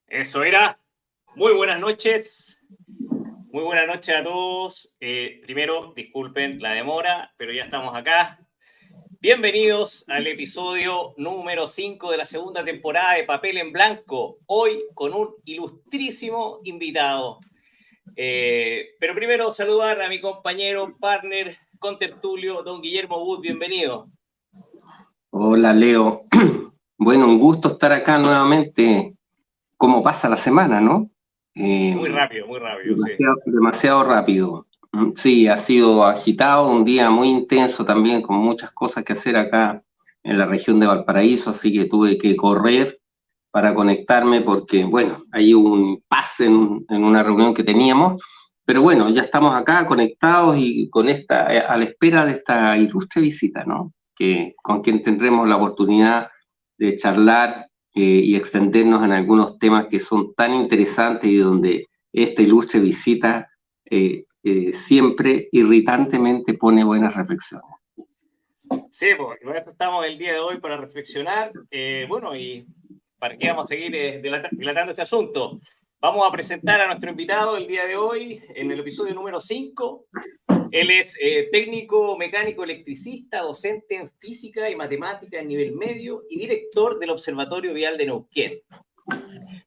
Eso era. Muy buenas noches. Muy buenas noches a todos. Primero, disculpen la demora, pero ya estamos acá. Bienvenidos al episodio número 5 de la segunda temporada de Papel en Blanco. Hoy con un ilustrísimo invitado. Pero primero saludar a mi compañero, partner, contertulio, don Guillermo Wood. Bienvenido. Hola, Leo. Bueno, un gusto estar acá nuevamente. ¿Cómo pasa la semana, no? Muy rápido, sí. Demasiado rápido. Sí, ha sido agitado, un día muy intenso también, con muchas cosas que hacer acá en la región de Valparaíso, así que tuve que correr para conectarme porque, bueno, hay un pase en una reunión que teníamos, pero bueno, ya estamos acá conectados y a la espera de esta ilustre visita, ¿no? Con quien tendremos la oportunidad de charlar y extendernos en algunos temas que son tan interesantes y donde esta ilustre visita siempre irritantemente pone buenas reflexiones. Sí, pues, por eso estamos el día de hoy para reflexionar. Bueno, y para qué vamos a seguir dilatando este asunto. Vamos a presentar a nuestro invitado el día de hoy en el episodio número 5. Él es técnico mecánico electricista, docente en física y matemática en nivel medio y director del Observatorio Vial de Neuquén.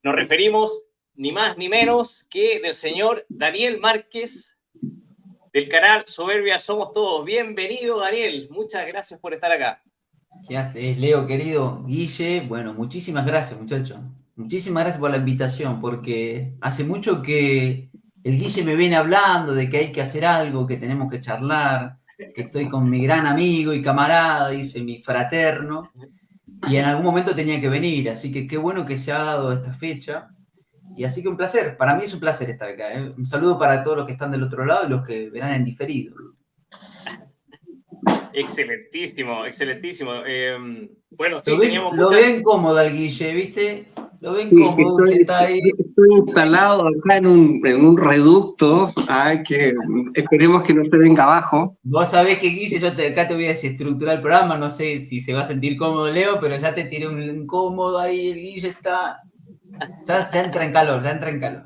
Nos referimos ni más ni menos que del señor Daniel Márquez, del canal Soberbia Somos Todos. Bienvenido, Daniel. Muchas gracias por estar acá. ¿Qué haces, Leo, querido? Guille, bueno, muchísimas gracias, muchacho. Muchísimas gracias por la invitación, porque hace mucho que el Guille me viene hablando de que hay que hacer algo, que tenemos que charlar, que estoy con mi gran amigo y camarada, dice mi fraterno, y en algún momento tenía que venir, así que qué bueno que se ha dado esta fecha. Y así que un placer, para mí es un placer estar acá. Un saludo para todos los que están del otro lado y los que verán en diferido. Excelentísimo, excelentísimo. Bueno, sí, Lo veo incómodo al Guille, ¿viste? Lo veo Sí, incómodo, está ahí. estoy instalado acá en un reducto, que esperemos que no se venga abajo. Vos sabés que, Guille, acá te voy a desestructurar el programa, no sé si se va a sentir cómodo Leo, pero ya te tiré un incómodo ahí, el Guille está... Ya entra en calor, ya entra en calor.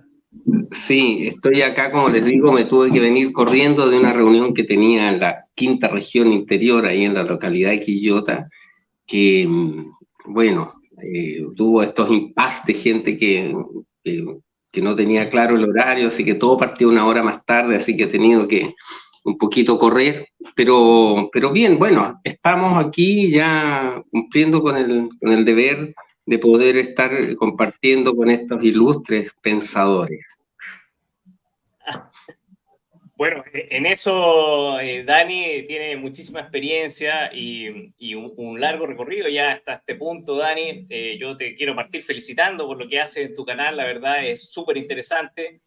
Sí, estoy acá, como les digo, me tuve que venir corriendo de una reunión que tenía en la quinta región interior, ahí en la localidad de Quillota, que, bueno, tuvo estos impases de gente que no tenía claro el horario, así que todo partió una hora más tarde, así que he tenido que un poquito correr, pero bien, bueno, estamos aquí ya cumpliendo con el deber de poder estar compartiendo con estos ilustres pensadores. Bueno, en eso Dani tiene muchísima experiencia y un largo recorrido ya hasta este punto, Dani. Yo te quiero partir felicitando por lo que haces en tu canal, la verdad es súper interesante.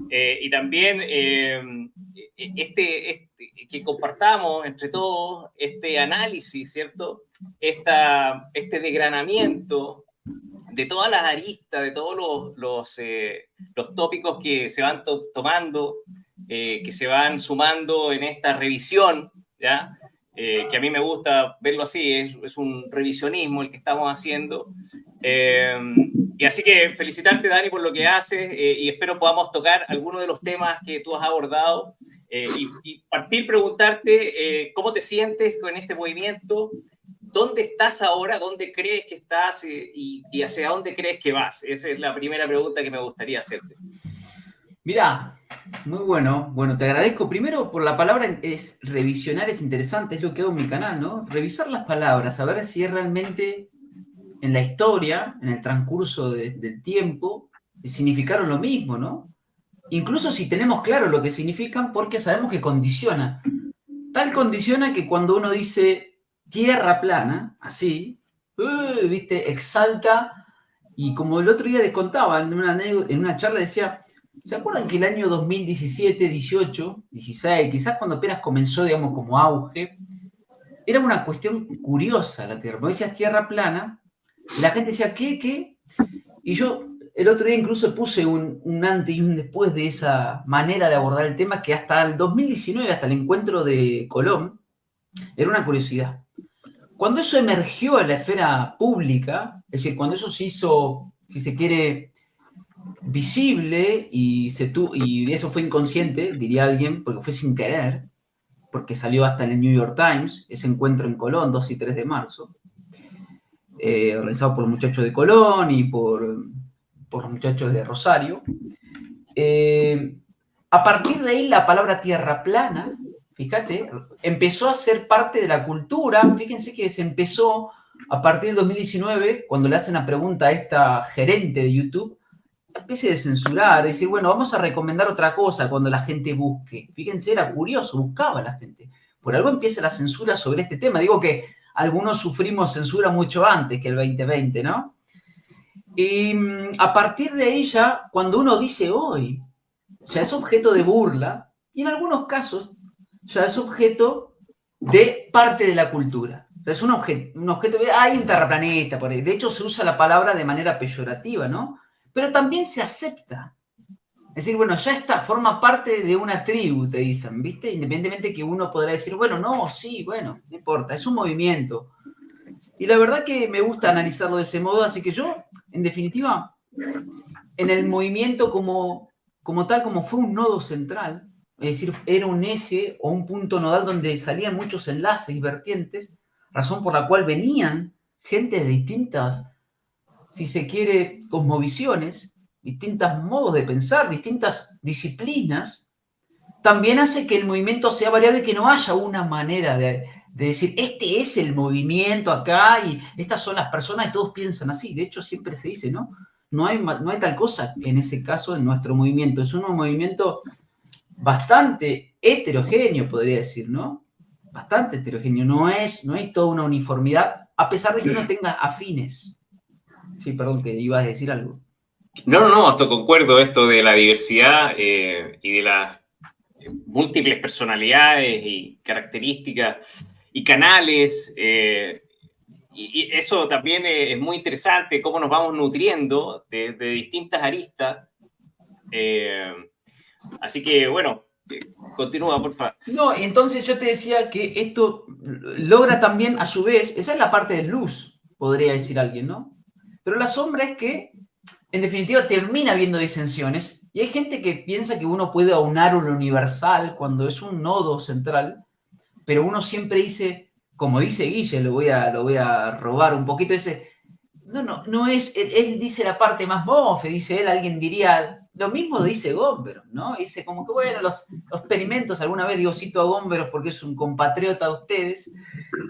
Y también que compartamos entre todos este análisis, ¿cierto? Este desgranamiento de todas las aristas, de todos los tópicos que se van tomando, que se van sumando en esta revisión, ¿ya? Que a mí me gusta verlo así, es un revisionismo el que estamos haciendo. Y así que felicitarte, Dani, por lo que haces y espero podamos tocar algunos de los temas que tú has abordado y partir preguntarte cómo te sientes con este movimiento. ¿Dónde estás ahora? ¿Dónde crees que estás y hacia dónde crees que vas? Esa es la primera pregunta que me gustaría hacerte. Mirá, muy bueno. Bueno, te agradezco primero por la palabra, es revisionar, es interesante, es lo que hago en mi canal, ¿no? Revisar las palabras, a ver si es realmente en la historia, en el transcurso del tiempo, significaron lo mismo, ¿no? Incluso si tenemos claro lo que significan, porque sabemos que condiciona. Tal condiciona que cuando uno dice tierra plana, así, viste, exalta, y como el otro día les contaba en una charla, decía, ¿se acuerdan que el año 2017, 18, 16, quizás cuando apenas comenzó, digamos, como auge, era una cuestión curiosa la tierra? Porque decías tierra plana, y la gente decía, ¿qué? Y yo el otro día incluso puse un antes y un después de esa manera de abordar el tema, que hasta el 2019, hasta el encuentro de Colón, era una curiosidad. Cuando eso emergió en la esfera pública, es decir, cuando eso se hizo, si se quiere, visible y eso fue inconsciente, diría alguien, porque fue sin querer, porque salió hasta en el New York Times, ese encuentro en Colón, 2 y 3 de marzo, organizado por los muchachos de Colón y por los muchachos de Rosario. A partir de ahí, la palabra tierra plana, fíjate, empezó a ser parte de la cultura. Fíjense que se empezó a partir del 2019, cuando le hacen la pregunta a esta gerente de YouTube, empiece a censurar, decir, bueno, vamos a recomendar otra cosa cuando la gente busque. Fíjense, era curioso, buscaba la gente. Por algo empieza la censura sobre este tema. Digo que algunos sufrimos censura mucho antes que el 2020, ¿no? Y a partir de ahí ya, cuando uno dice hoy, ya es objeto de burla y en algunos casos ya es objeto de parte de la cultura. O sea, es un objeto de, hay un terraplaneta por ahí. De hecho, se usa la palabra de manera peyorativa, ¿no? Pero también se acepta. Es decir, bueno, ya está, forma parte de una tribu, te dicen, ¿viste? Independientemente que uno podrá decir, bueno, no, sí, bueno, no importa, es un movimiento. Y la verdad que me gusta analizarlo de ese modo, así que yo, en definitiva, en el movimiento como tal, como fue un nodo central, es decir, era un eje o un punto nodal donde salían muchos enlaces y vertientes, razón por la cual venían gente de distintas, si se quiere, cosmovisiones, distintos modos de pensar, distintas disciplinas, también hace que el movimiento sea variado y que no haya una manera de decir, este es el movimiento acá y estas son las personas y todos piensan así. De hecho, siempre se dice, ¿no? No hay tal cosa en ese caso en nuestro movimiento. Es un movimiento bastante heterogéneo, podría decir, ¿no? Bastante heterogéneo. No es toda una uniformidad, a pesar de que uno tenga afines. Sí, perdón, que ibas a decir algo. No, esto concuerdo, esto de la diversidad y de las múltiples personalidades y características y canales. Y eso también es muy interesante, cómo nos vamos nutriendo de distintas aristas. Así que, bueno, continúa, por favor. No, entonces yo te decía que esto logra también, a su vez, esa es la parte de luz, podría decir alguien, ¿no? Pero la sombra es que, en definitiva, termina habiendo disensiones y hay gente que piensa que uno puede aunar un universal cuando es un nodo central, pero uno siempre dice, como dice Guille, lo voy a robar un poquito, dice, no es, él dice la parte más mofe, dice él, alguien diría, lo mismo dice Gómberos, ¿no? Dice como que, bueno, los experimentos, alguna vez digo, cito a Gómberos porque es un compatriota de ustedes,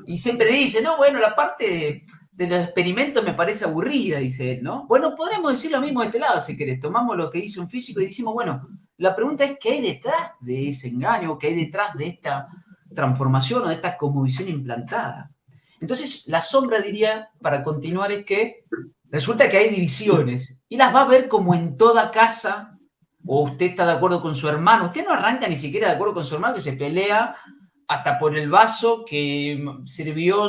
y siempre dice, no, bueno, la parte de los experimentos me parece aburrida, dice él, ¿no? Bueno, podremos decir lo mismo de este lado, si querés, tomamos lo que dice un físico y decimos, bueno, la pregunta es, ¿qué hay detrás de ese engaño? ¿Qué hay detrás de esta transformación o de esta cosmovisión implantada? Entonces, la sombra, diría, para continuar, es que resulta que hay divisiones y las va a ver como en toda casa, o usted está de acuerdo con su hermano, usted no arranca ni siquiera de acuerdo con su hermano que se pelea hasta por el vaso que sirvió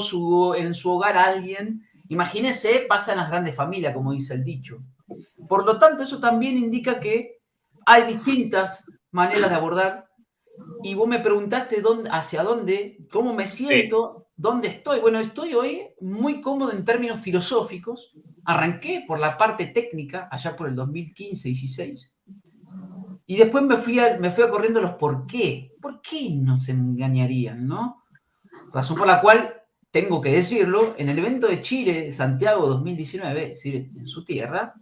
en su hogar a alguien. Imagínese, pasa en las grandes familias, como dice el dicho. Por lo tanto, eso también indica que hay distintas maneras de abordar. Y vos me preguntaste hacia dónde, cómo me siento, dónde estoy. Bueno, estoy hoy muy cómodo en términos filosóficos. Arranqué por la parte técnica, allá por el 2015-16. Y después me fui corriendo los por qué. ¿Por qué nos engañarían, no? Razón por la cual, tengo que decirlo, en el evento de Chile, Santiago 2019, es decir, en su tierra,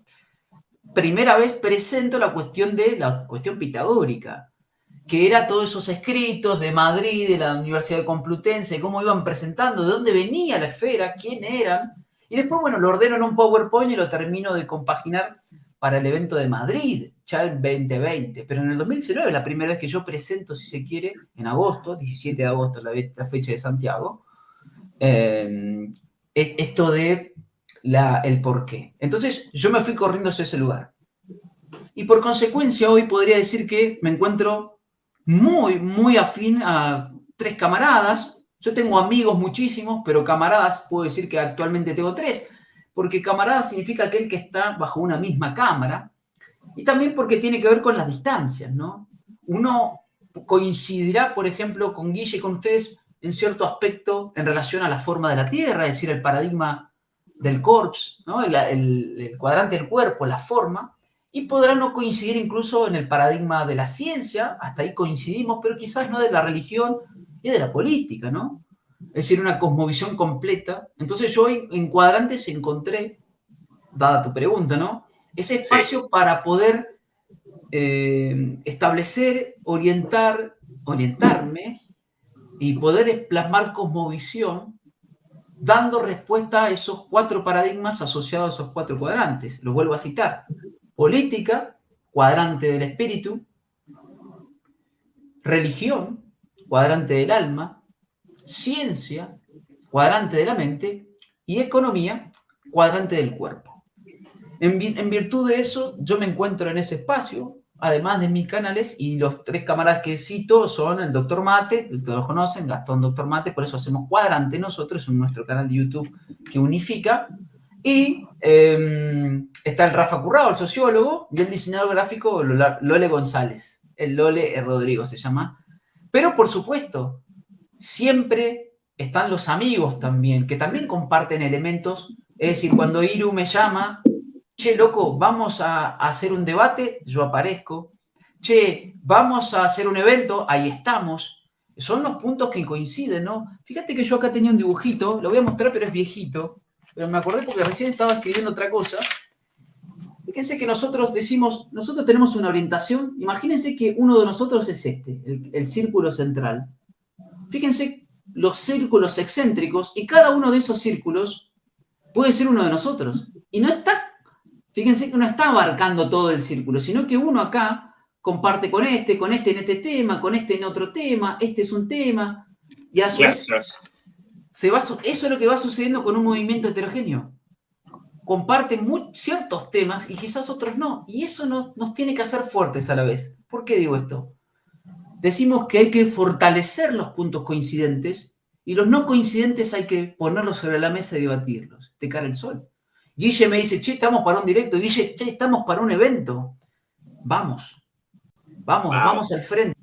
primera vez presento la cuestión pitagórica, que era todos esos escritos de Madrid, de la Universidad Complutense, cómo iban presentando, de dónde venía la esfera, quién eran. Y después, bueno, lo ordeno en un PowerPoint y lo termino de compaginar para el evento de Madrid, ya el 2020. Pero en el 2019, la primera vez que yo presento, si se quiere, en agosto, 17 de agosto, la fecha de Santiago, esto de el porqué. Entonces, yo me fui corriendo hacia ese lugar. Y por consecuencia, hoy podría decir que me encuentro muy, muy afín a 3 camaradas. Yo tengo amigos muchísimos, pero camaradas puedo decir que actualmente tengo 3, porque camarada significa aquel que está bajo una misma cámara, y también porque tiene que ver con las distancias, ¿no? Uno coincidirá, por ejemplo, con Guille y con ustedes en cierto aspecto en relación a la forma de la Tierra, es decir, el paradigma del corpus, ¿no? El cuadrante del cuerpo, la forma, y podrá no coincidir incluso en el paradigma de la ciencia, hasta ahí coincidimos, pero quizás no de la religión y de la política, ¿no? Es decir, una cosmovisión completa. Entonces yo en Cuadrantes encontré, dada tu pregunta, ¿no? Ese espacio Sí. para poder establecer, orientarme y poder plasmar cosmovisión dando respuesta a esos 4 paradigmas asociados a esos 4 cuadrantes. Los vuelvo a citar. Política, cuadrante del espíritu; religión, cuadrante del alma; ciencia, cuadrante de la mente; y economía, cuadrante del cuerpo. En virtud de eso, yo me encuentro en ese espacio, además de mis canales, y los 3 camaradas que cito son el Dr. Mate, todos lo conocen, Gastón Dr. Mate, por eso hacemos Cuadrante nosotros, en nuestro canal de YouTube que unifica, y está el Rafa Currao, el sociólogo, y el diseñador gráfico Lole González, el Lole Rodrigo se llama. Pero por supuesto, siempre están los amigos también, que también comparten elementos. Es decir, cuando Iru me llama, che, loco, vamos a hacer un debate, yo aparezco. Che, vamos a hacer un evento, ahí estamos. Son los puntos que coinciden, ¿no? Fíjate que yo acá tenía un dibujito, lo voy a mostrar, pero es viejito. Pero me acordé porque recién estaba escribiendo otra cosa. Fíjense que nosotros tenemos una orientación. Imagínense que uno de nosotros es el círculo central. Fíjense los círculos excéntricos, y cada uno de esos círculos puede ser uno de nosotros. Y no está, fíjense que no está abarcando todo el círculo, sino que uno acá comparte con este en este tema, con este en otro tema, este es un tema, y a su vez eso es lo que va sucediendo con un movimiento heterogéneo. Comparten ciertos temas y quizás otros no, y eso nos tiene que hacer fuertes a la vez. ¿Por qué digo esto? Decimos que hay que fortalecer los puntos coincidentes y los no coincidentes hay que ponerlos sobre la mesa y debatirlos, de cara al sol. Guille me dice, che, estamos para un directo. Guille, che, estamos para un evento. Vamos al frente.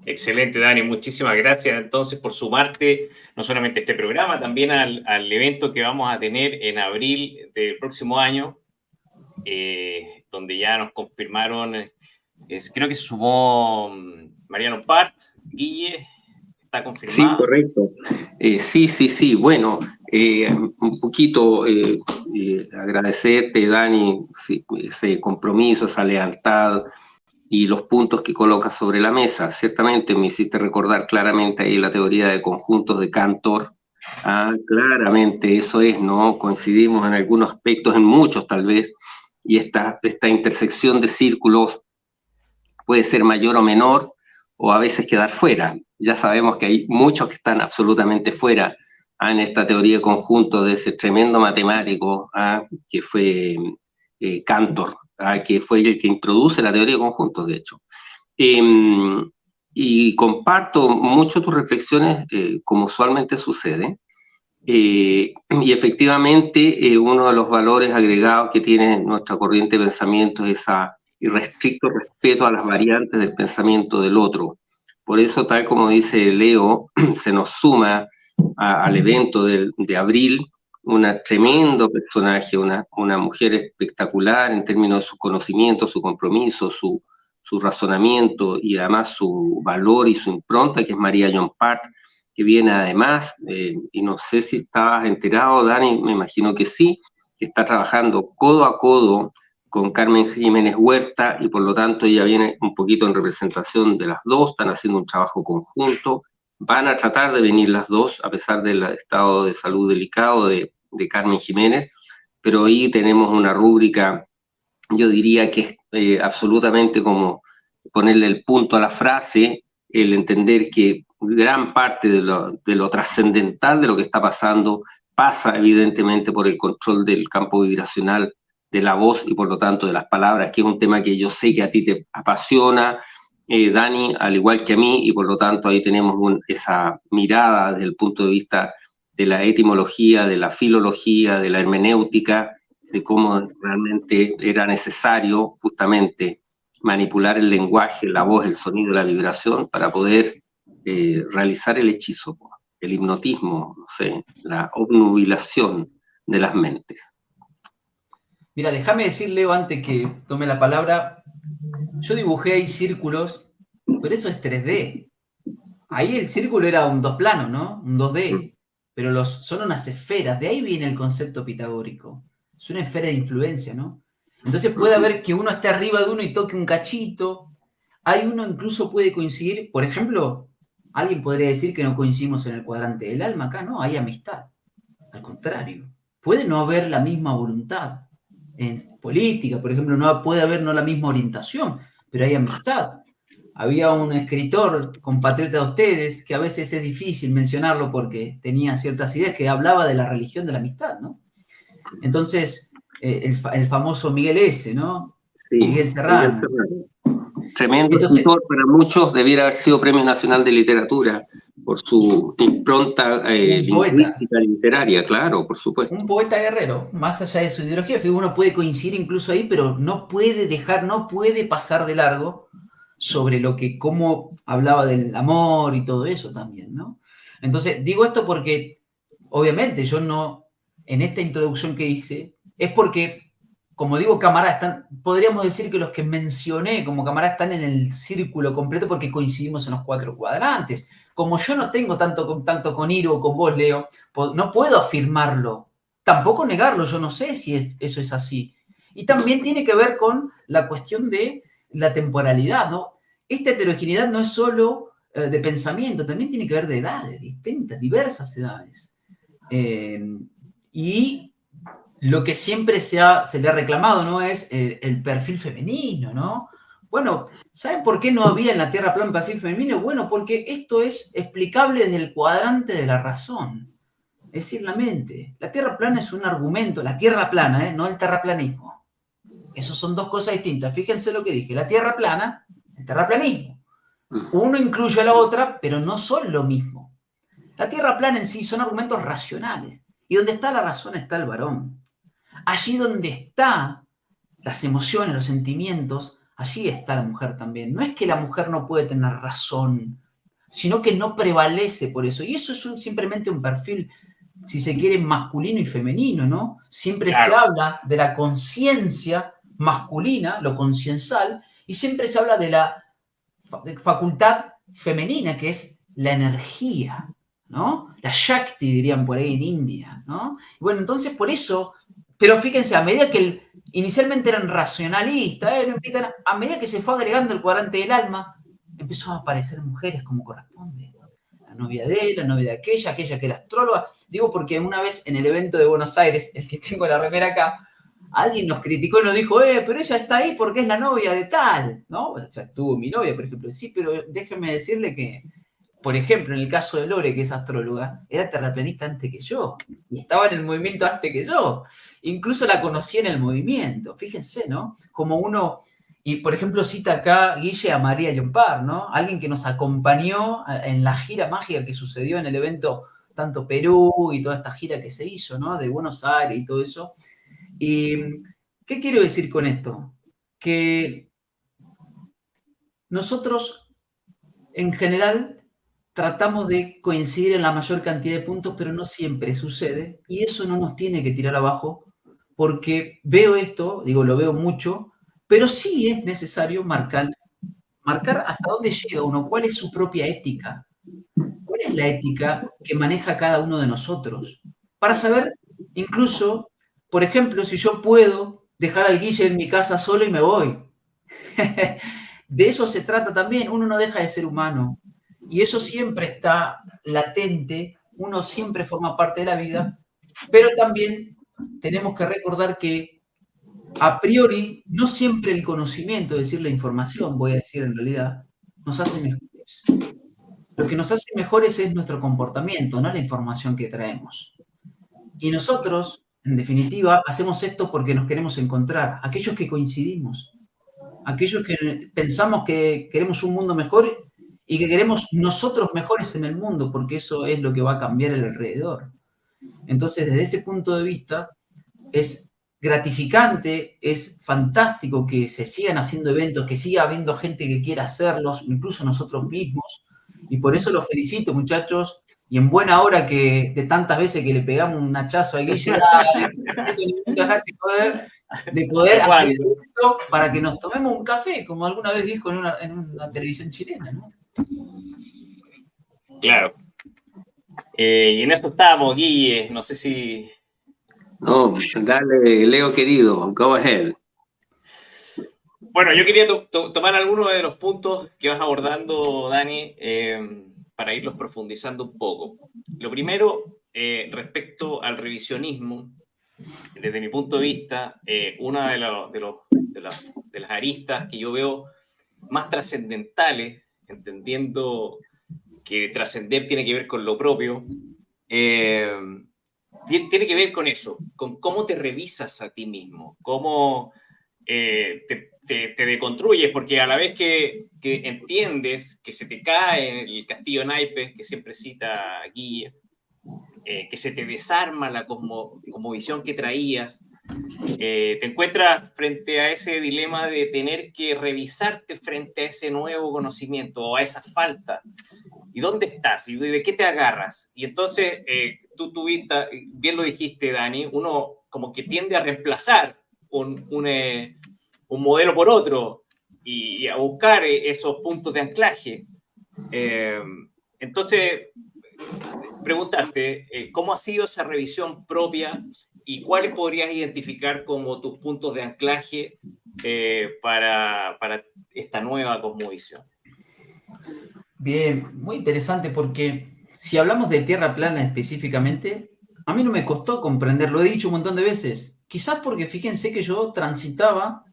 Excelente, Dani. Muchísimas gracias entonces por sumarte no solamente a este programa, también al evento que vamos a tener en abril del próximo año, donde ya nos confirmaron, creo que se sumó Mariano Part, Guille, ¿está confirmado? Sí, correcto. Sí. Bueno, un poquito agradecerte, Dani, ese compromiso, esa lealtad y los puntos que colocas sobre la mesa. Ciertamente me hiciste recordar claramente ahí la teoría de conjuntos de Cantor. Claramente eso es, ¿no? Coincidimos en algunos aspectos, en muchos tal vez, y esta intersección de círculos puede ser mayor o menor, o a veces quedar fuera. Ya sabemos que hay muchos que están absolutamente fuera en esta teoría de conjunto de ese tremendo matemático que fue Cantor, que fue el que introduce la teoría de conjuntos, de hecho. Y comparto mucho tus reflexiones, como usualmente sucede, y efectivamente uno de los valores agregados que tiene nuestra corriente de pensamiento es esa irrestricto respeto a las variantes del pensamiento del otro. Por eso, tal como dice Leo, se nos suma al evento de abril una tremendo personaje, una mujer espectacular en términos de su conocimiento, su compromiso, su razonamiento y además su valor y su impronta, que es María John Part, que viene además, y no sé si estabas enterado, Dani, me imagino que sí, que está trabajando codo a codo con Carmen Jiménez Huerta, y por lo tanto ella viene un poquito en representación de las dos, están haciendo un trabajo conjunto, van a tratar de venir las dos, a pesar del estado de salud delicado de Carmen Jiménez, pero ahí tenemos una rúbrica, yo diría que es absolutamente como ponerle el punto a la frase, el entender que gran parte de lo trascendental de lo que está pasando pasa evidentemente por el control del campo vibracional de la voz y por lo tanto de las palabras, que es un tema que yo sé que a ti te apasiona, Dani, al igual que a mí, y por lo tanto ahí tenemos esa mirada desde el punto de vista de la etimología, de la filología, de la hermenéutica, de cómo realmente era necesario justamente manipular el lenguaje, la voz, el sonido, la vibración para poder realizar el hechizo, el hipnotismo, no sé, la obnubilación de las mentes. Mira, déjame decir, Leo, antes que tome la palabra, yo dibujé ahí círculos, pero eso es 3D. Ahí el círculo era un dos plano, ¿no? Un 2D. Pero son unas esferas. De ahí viene el concepto pitagórico. Es una esfera de influencia, ¿no? Entonces puede haber que uno esté arriba de uno y toque un cachito. Hay uno incluso puede coincidir, por ejemplo, alguien podría decir que no coincidimos en el cuadrante del alma acá, ¿no? Hay amistad. Al contrario, puede no haber la misma voluntad. En política, por ejemplo, no puede haber no la misma orientación, pero hay amistad. Había un escritor, compatriota de ustedes, que a veces es difícil mencionarlo porque tenía ciertas ideas, que hablaba de la religión de la amistad, ¿no? Entonces, el famoso Miguel S., ¿no? Sí, Miguel Serrano. Tremendo escritor, para muchos debiera haber sido Premio Nacional de Literatura por su impronta lingüística literaria, claro, por supuesto. Un poeta guerrero, más allá de su ideología, uno puede coincidir incluso ahí, pero no puede pasar de largo sobre cómo hablaba del amor y todo eso también, ¿no? Entonces, digo esto porque, obviamente, yo no, en esta introducción que hice, es porque, como digo, camaradas, podríamos decir que los que mencioné como camaradas están en el círculo completo porque coincidimos en los 4 cuadrantes. Como yo no tengo tanto contacto con Iro o con vos, Leo, no puedo afirmarlo, tampoco negarlo, yo no sé si eso es así. Y también tiene que ver con la cuestión de la temporalidad, ¿no? Esta heterogeneidad no es solo de pensamiento, también tiene que ver de edades distintas, diversas edades. Y lo que siempre se le ha reclamado, ¿no? Es el perfil femenino, ¿no? Bueno, ¿saben por qué no había en la Tierra plana un perfil femenino? Bueno, porque esto es explicable desde el cuadrante de la razón, es decir, la mente. La Tierra plana es un argumento, la Tierra plana, no el terraplanismo. Esas son dos cosas distintas. Fíjense lo que dije, la Tierra plana, el terraplanismo. Uno incluye a la otra, pero no son lo mismo. La Tierra plana en sí son argumentos racionales. Y donde está la razón está el varón. Allí donde están las emociones, los sentimientos, allí está la mujer también. No es que la mujer no puede tener razón, sino que no prevalece por eso. Y eso es simplemente un perfil, si se quiere, masculino y femenino, ¿no? Siempre se habla de la conciencia masculina, lo conciencial, y siempre se habla de la facultad femenina, que es la energía, ¿no? La Shakti, dirían por ahí en India, ¿no? Bueno, entonces por eso, pero fíjense, a medida que inicialmente eran racionalistas, a medida que se fue agregando el cuadrante del alma, empezó a aparecer mujeres como corresponde. La novia de él, la novia de aquella que era astróloga. Digo porque una vez en el evento de Buenos Aires, el que tengo la remera acá, alguien nos criticó y nos dijo, pero ella está ahí porque es la novia de tal, ¿no? Ya estuvo mi novia, por ejemplo. Sí, pero déjenme decirle que, por ejemplo, en el caso de Lore, que es astróloga, era terraplanista antes que yo. Y estaba en el movimiento antes que yo. Incluso la conocí en el movimiento. Fíjense, ¿no? Como uno... Y, por ejemplo, cita acá Guille a María Llompar, ¿no? Alguien que nos acompañó en la gira mágica que sucedió en el evento, tanto Perú y toda esta gira que se hizo, ¿no? De Buenos Aires y todo eso. ¿Y qué quiero decir con esto? Que nosotros, en general, tratamos de coincidir en la mayor cantidad de puntos, pero no siempre sucede. Y eso no nos tiene que tirar abajo, porque veo esto, digo, lo veo mucho, pero sí es necesario marcar hasta dónde llega uno, cuál es su propia ética, cuál es la ética que maneja cada uno de nosotros, para saber incluso, por ejemplo, si yo puedo dejar al Guille en mi casa solo y me voy. De eso se trata también, uno no deja de ser humano y eso siempre está latente, uno siempre forma parte de la vida, pero también tenemos que recordar que a priori, no siempre el conocimiento, es decir, la información, voy a decir en realidad, nos hace mejores. Lo que nos hace mejores es nuestro comportamiento, no la información que traemos. Y nosotros, en definitiva, hacemos esto porque nos queremos encontrar, aquellos que coincidimos, aquellos que pensamos que queremos un mundo mejor y que queremos nosotros mejores en el mundo, porque eso es lo que va a cambiar el alrededor. Entonces, desde ese punto de vista, es gratificante, es fantástico que se sigan haciendo eventos, que siga habiendo gente que quiera hacerlos, incluso nosotros mismos, Y por eso los felicito, muchachos. Y en buena hora que de tantas veces que le pegamos un hachazo a Guille, de poder hacer esto para que nos tomemos un café, como alguna vez dijo en una televisión chilena, ¿no? Claro. Y en eso estábamos, Guille. No sé si... No, dale, Leo querido, go ahead. Bueno, yo quería tomar algunos de los puntos que vas abordando, Dani, para irlos profundizando un poco. Lo primero, respecto al revisionismo, desde mi punto de vista, una de las aristas que yo veo más trascendentales, entendiendo que trascender tiene que ver con lo propio, tiene que ver con eso, con cómo te revisas a ti mismo, cómo te deconstruyes, porque a la vez que entiendes que se te cae el castillo de naipes, que siempre cita Guille, que se te desarma la cosmovisión que traías, te encuentras frente a ese dilema de tener que revisarte frente a ese nuevo conocimiento o a esa falta. ¿Y dónde estás? ¿Y de qué te agarras? Y entonces, tú bien lo dijiste, Dani, uno como que tiende a reemplazar un modelo por otro y a buscar esos puntos de anclaje. Entonces, preguntarte, ¿cómo ha sido esa revisión propia y cuáles podrías identificar como tus puntos de anclaje para esta nueva cosmovisión? Bien, muy interesante porque si hablamos de tierra plana específicamente, a mí no me costó comprender, lo he dicho un montón de veces, quizás porque fíjense que yo transitaba,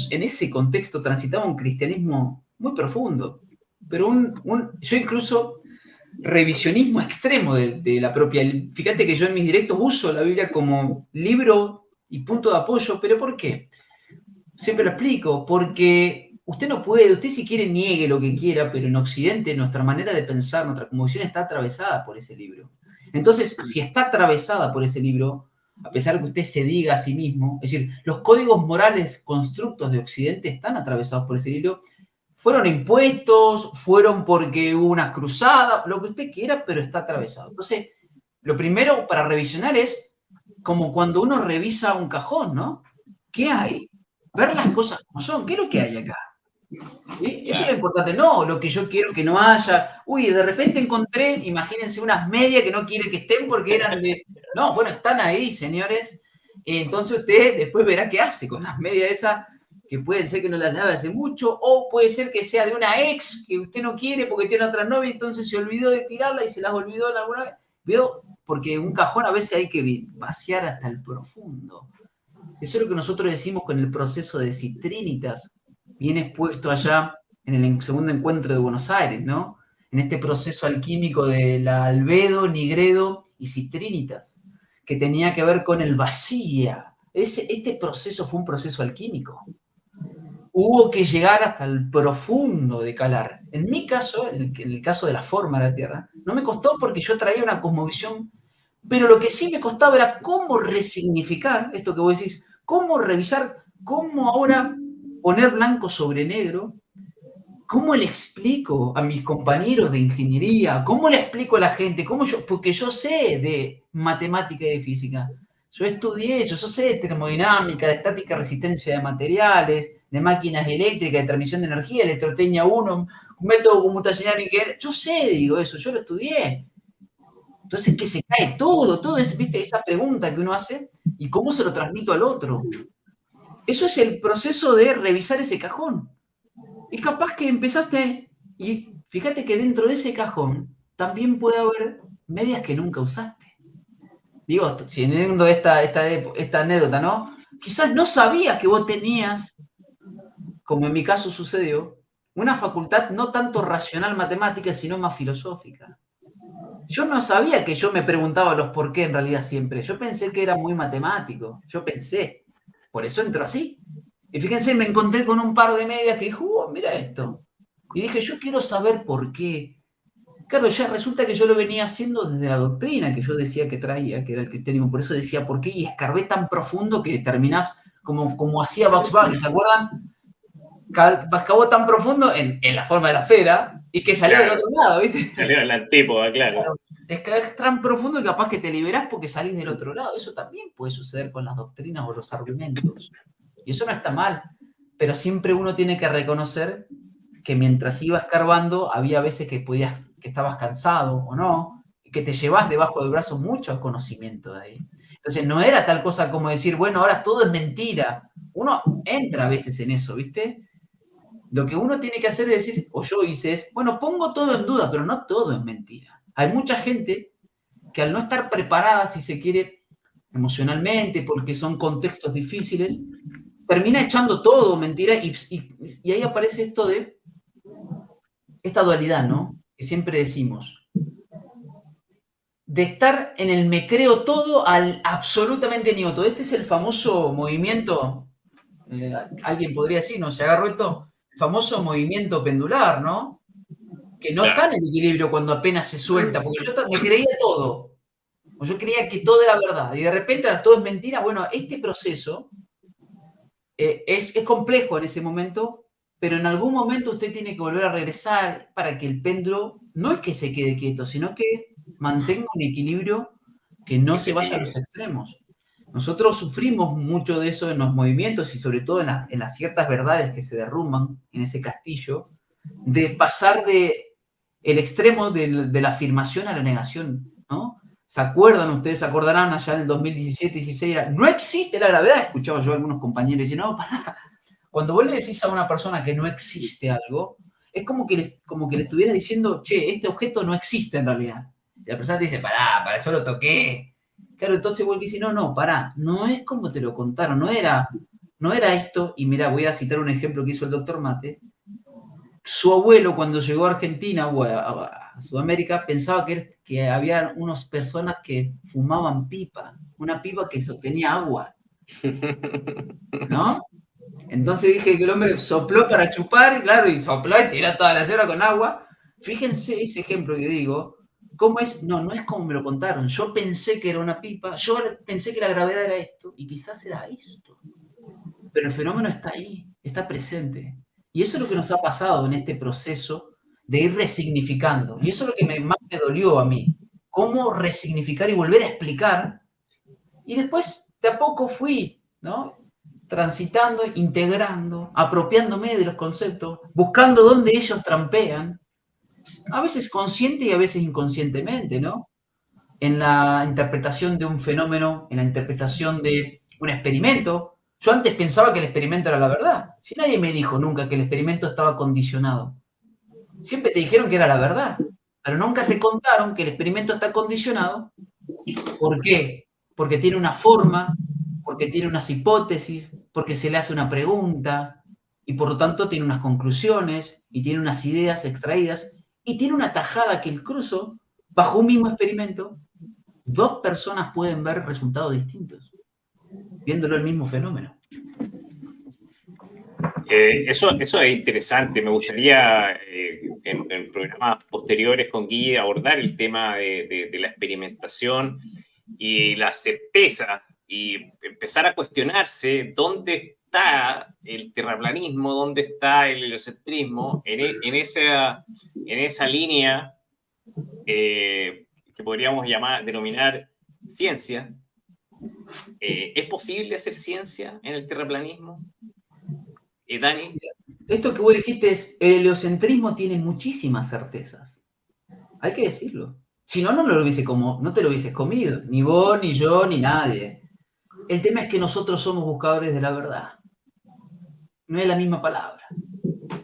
en ese contexto transitaba un cristianismo muy profundo, pero yo incluso revisionismo extremo de la propia, fíjate que yo en mis directos uso la Biblia como libro y punto de apoyo, pero ¿por qué? Siempre lo explico, porque usted no puede, usted si quiere niegue lo que quiera, pero en Occidente nuestra manera de pensar, nuestra cosmovisión está atravesada por ese libro. Entonces, si está atravesada por ese libro, a pesar de que usted se diga a sí mismo, es decir, los códigos morales constructos de Occidente están atravesados por ese libro, fueron impuestos, fueron porque hubo una cruzada, lo que usted quiera, pero está atravesado. Entonces, lo primero para revisionar es como cuando uno revisa un cajón, ¿no? ¿Qué hay? Ver las cosas como son. ¿Qué es lo que hay acá? ¿Sí? Eso es lo importante, no lo que yo quiero que no haya. Uy, de repente encontré, imagínense, unas medias que no quiere que estén porque eran de... No, bueno, están ahí, señores. Entonces usted después verá qué hace con las medias esas, que pueden ser que no las lave hace mucho, o puede ser que sea de una ex que usted no quiere porque tiene otra novia, entonces se olvidó de tirarla y se las olvidó en alguna vez. ¿Veo? Porque un cajón a veces hay que vaciar hasta el profundo. Eso es lo que nosotros decimos con el proceso de Citrinitas, bien expuesto allá en el segundo encuentro de Buenos Aires, ¿no? En este proceso alquímico de la albedo, nigredo y citrinitas, que tenía que ver con el vacía. Este proceso fue un proceso alquímico. Hubo que llegar hasta el profundo de calar. En mi caso, en el caso de la forma de la Tierra, no me costó porque yo traía una cosmovisión, pero lo que sí me costaba era cómo resignificar esto que vos decís, cómo revisar, cómo ahora poner blanco sobre negro, cómo le explico a mis compañeros de ingeniería, cómo le explico a la gente, porque yo sé de matemática y de física, yo estudié eso, yo sé de termodinámica, de estática resistencia de materiales, de máquinas eléctricas, de transmisión de energía, electrotecnia 1, un método computacional que yo sé, digo eso, yo lo estudié. Entonces, que se cae todo es, ¿viste? Esa pregunta que uno hace y cómo se lo transmito al otro. Eso es el proceso de revisar ese cajón. Y capaz que empezaste, y fíjate que dentro de ese cajón también puede haber medias que nunca usaste. Digo, teniendo esta anécdota, ¿no? Quizás no sabías que vos tenías, como en mi caso sucedió, una facultad no tanto racional matemática, sino más filosófica. Yo no sabía que yo me preguntaba los por qué en realidad siempre. Yo pensé que era muy matemático. Yo pensé. Por eso entró así. Y fíjense, me encontré con un par de medias que dijo, mira esto. Y dije, yo quiero saber por qué. Claro, ya resulta que yo lo venía haciendo desde la doctrina que yo decía que traía, que era el cristianismo. Por eso decía por qué y escarbé tan profundo que terminás como hacía Bugs Bunny, ¿se acuerdan? Excavó tan profundo en la forma de la esfera Y que salió del otro lado, ¿viste? Salió en la antípoda, claro. Es que es tan profundo que capaz que te liberás porque salís del otro lado. Eso también puede suceder con las doctrinas o los argumentos. Y eso no está mal. Pero siempre uno tiene que reconocer que mientras ibas escarbando, había veces que estabas cansado o no, y que te llevas debajo del brazo muchos conocimientos de ahí. Entonces no era tal cosa como decir, bueno, ahora todo es mentira. Uno entra a veces en eso, ¿viste? Lo que uno tiene que hacer es decir, o yo hice es, bueno, pongo todo en duda, pero no todo es mentira. Hay mucha gente que al no estar preparada, si se quiere, emocionalmente, porque son contextos difíciles, termina echando todo mentira y ahí aparece esto de esta dualidad, ¿no? Que siempre decimos. De estar en el me creo todo al absolutamente niego todo. Este es el famoso movimiento, alguien podría decir, ¿no? Se agarró esto, el famoso movimiento pendular, ¿no? Que no está en el equilibrio cuando apenas se suelta, porque yo me creía todo. O yo creía que todo era verdad y de repente ahora todo es mentira. Bueno, este proceso es complejo en ese momento, pero en algún momento usted tiene que volver a regresar para que el péndulo no es que se quede quieto, sino que mantenga un equilibrio que no se vaya a los extremos. Nosotros sufrimos mucho de eso en los movimientos y sobre todo en las ciertas verdades que se derrumban en ese castillo, de pasar de el extremo de la afirmación a la negación, ¿no? ¿Se acuerdan? Ustedes se acordarán allá en el 2017-16, no existe la gravedad. Escuchaba yo a algunos compañeros y decían, no, pará. Cuando vos le decís a una persona que no existe algo, es como que le estuvieras diciendo, che, este objeto no existe en realidad. Y la persona te dice, pará, eso lo toqué. Claro, entonces vos le decís, no, pará, no es como te lo contaron, no era esto. Y mira, voy a citar un ejemplo que hizo el doctor Mate. Su abuelo, cuando llegó a Argentina o a Sudamérica, pensaba que había unas personas que fumaban pipa, una pipa que sostenía agua, ¿no? Entonces dije que el hombre sopló para chupar, claro, y sopló y tiró toda la yerba con agua. Fíjense ese ejemplo que digo, ¿cómo es? No es como me lo contaron. Yo pensé que era una pipa, yo pensé que la gravedad era esto, y quizás era esto. Pero el fenómeno está ahí, está presente. Y eso es lo que nos ha pasado en este proceso de ir resignificando. Y eso es lo que más me dolió a mí. Cómo resignificar y volver a explicar. Y después de a poco fui, ¿no? Transitando, integrando, apropiándome de los conceptos, buscando dónde ellos trampean. A veces consciente y a veces inconscientemente, ¿no? En la interpretación de un fenómeno, en la interpretación de un experimento. Yo antes pensaba que el experimento era la verdad. Si nadie me dijo nunca que el experimento estaba condicionado. Siempre te dijeron que era la verdad, pero nunca te contaron que el experimento está condicionado. ¿Por qué? Porque tiene una forma, porque tiene unas hipótesis, porque se le hace una pregunta y por lo tanto tiene unas conclusiones y tiene unas ideas extraídas y tiene una tajada que incluso bajo un mismo experimento 2 personas pueden ver resultados distintos, viéndolo el mismo fenómeno. Eso es interesante. Me gustaría en programas posteriores con Guy abordar el tema de la experimentación y la certeza y empezar a cuestionarse dónde está el terraplanismo, dónde está el heliocentrismo en esa línea que podríamos denominar ciencia. ¿Es posible hacer ciencia en el terraplanismo? Dani. Esto que vos dijiste es, el heliocentrismo tiene muchísimas certezas. Hay que decirlo. Si no, no te lo hubieses comido. Ni vos, ni yo, ni nadie. El tema es que nosotros somos buscadores de la verdad. No es la misma palabra.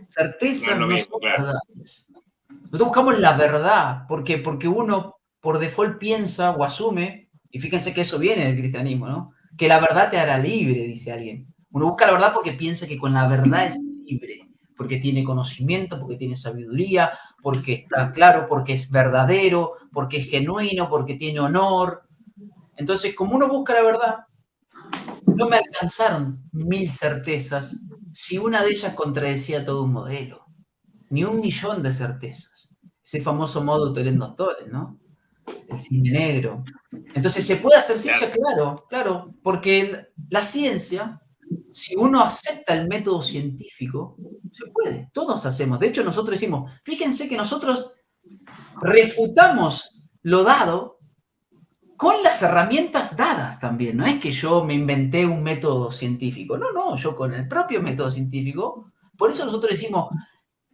Certezas no son verdades. Nosotros buscamos la verdad. ¿Por qué? Porque uno por default piensa o asume, y fíjense que eso viene del cristianismo, ¿no? Que la verdad te hará libre, dice alguien. Uno busca la verdad porque piensa que con la verdad es libre, porque tiene conocimiento, porque tiene sabiduría, porque está claro, porque es verdadero, porque es genuino, porque tiene honor. Entonces, como uno busca la verdad, no me alcanzaron 1000 certezas si una de ellas contradecía todo un modelo. Ni 1.000.000 de certezas. Ese famoso modo Toledo Toles, ¿no? El cine negro. Entonces, ¿se puede hacer ciencia? Claro, porque la ciencia si uno acepta el método científico, se puede, todos hacemos. De hecho, nosotros decimos, fíjense que nosotros refutamos lo dado con las herramientas dadas también. No es que yo me inventé un método científico. No, yo con el propio método científico. Por eso nosotros decimos,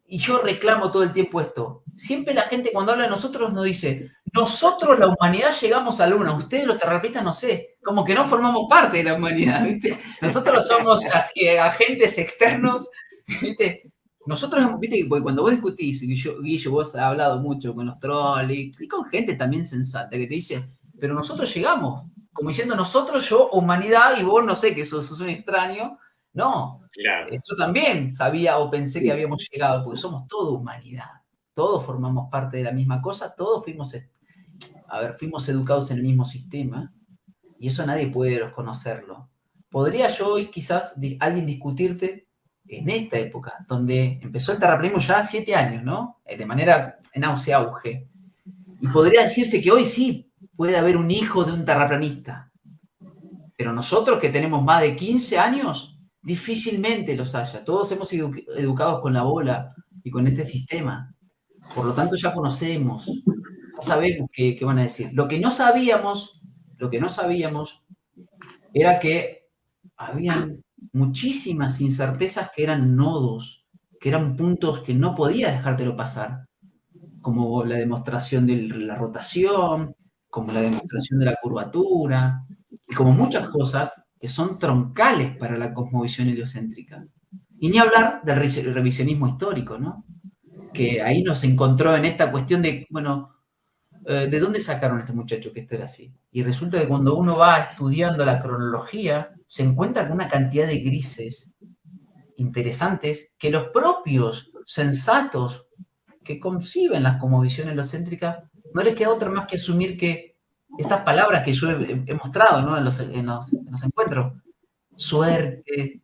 y yo reclamo todo el tiempo esto, siempre la gente cuando habla de nosotros nos dice, nosotros la humanidad llegamos a la luna, ustedes los terraplanistas no sé, como que no formamos parte de la humanidad, ¿viste? Nosotros somos agentes externos, ¿viste? Nosotros, viste, porque cuando vos discutís, Guillo, vos has hablado mucho con los trolls y con gente también sensata que te dice, pero nosotros llegamos, como diciendo nosotros, yo, humanidad, y vos no sé, que sos un extraño. No, Claro. yo también sabía o pensé que habíamos llegado, porque somos toda humanidad, todos formamos parte de la misma cosa, todos fuimos educados en el mismo sistema, y eso nadie puede desconocerlo. Podría yo hoy quizás alguien discutirte en esta época, donde empezó el terraplanismo ya 7 años, ¿no? De manera en auge. Y podría decirse que hoy sí puede haber un hijo de un terraplanista. Pero nosotros que tenemos más de 15 años, difícilmente los haya. Todos hemos sido educados con la bola y con este sistema. Por lo tanto, ya conocemos, ya sabemos qué van a decir. Lo que no sabíamos era que habían muchísimas incertezas que eran nodos, que eran puntos que no podías dejártelo pasar, como la demostración de la rotación, como la demostración de la curvatura, y como muchas cosas que son troncales para la cosmovisión heliocéntrica. Y ni hablar del revisionismo histórico, ¿no? Que ahí nos encontró en esta cuestión de, bueno, ¿de dónde sacaron a este muchacho que esto era así? Y resulta que cuando uno va estudiando la cronología, se encuentra con una cantidad de grises interesantes que los propios sensatos que conciben la cosmovisión helocéntrica, no les queda otra más que asumir que estas palabras que yo he mostrado, ¿no? en los encuentros, suerte,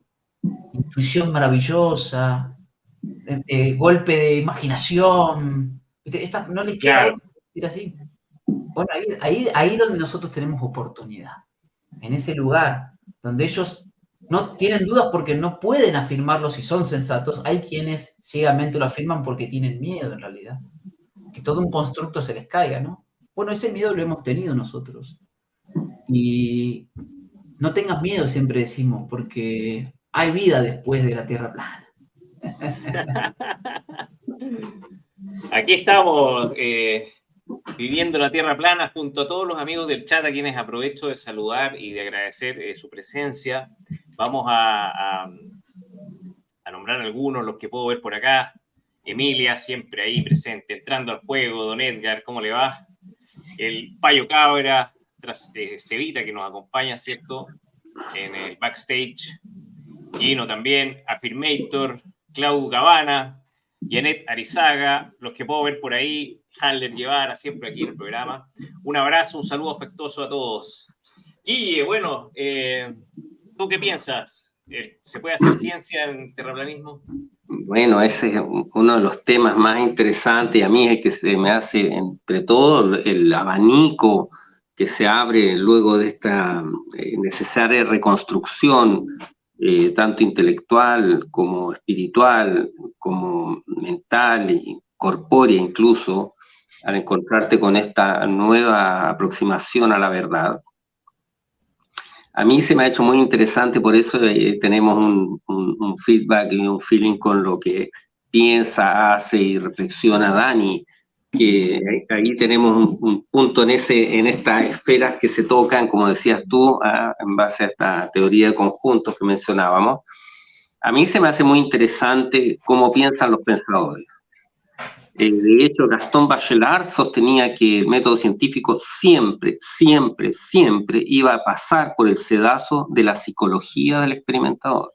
intuición maravillosa, golpe de imaginación, no les queda Claro. otra que decir así. Bueno, ahí donde nosotros tenemos oportunidad, en ese lugar donde ellos no tienen dudas porque no pueden afirmarlo si son sensatos. Hay quienes ciegamente lo afirman porque tienen miedo en realidad, que todo un constructo se les caiga, ¿no? Bueno, ese miedo lo hemos tenido nosotros. Y no tengas miedo, siempre decimos, porque hay vida después de la Tierra plana. Aquí estamos viviendo la Tierra plana junto a todos los amigos del chat a quienes aprovecho de saludar y de agradecer su presencia. Vamos a nombrar algunos, los que puedo ver por acá. Emilia, siempre ahí presente, entrando al juego. Don Edgar, ¿cómo le va? El Payo Cabra, Cevita, que nos acompaña, ¿cierto? En el backstage. Gino también, Affirmator, Clau Gavana, Janet Arizaga, los que puedo ver por ahí, Handler Guevara, siempre aquí en el programa. Un abrazo, un saludo afectuoso a todos. Guille, bueno, ¿tú qué piensas? ¿Se puede hacer ciencia en terraplanismo? Bueno, ese es uno de los temas más interesantes y a mí es el que se me hace, entre todo, el abanico que se abre luego de esta necesaria reconstrucción, tanto intelectual como espiritual, como mental y corpórea incluso, al encontrarte con esta nueva aproximación a la verdad. A mí se me ha hecho muy interesante, por eso tenemos un feedback y un feeling con lo que piensa, hace y reflexiona Dani, que ahí tenemos un punto en estas esferas que se tocan, como decías tú, en base a esta teoría de conjuntos que mencionábamos. A mí se me hace muy interesante cómo piensan los pensadores. De hecho, Gastón Bachelard sostenía que el método científico siempre iba a pasar por el sedazo de la psicología del experimentador.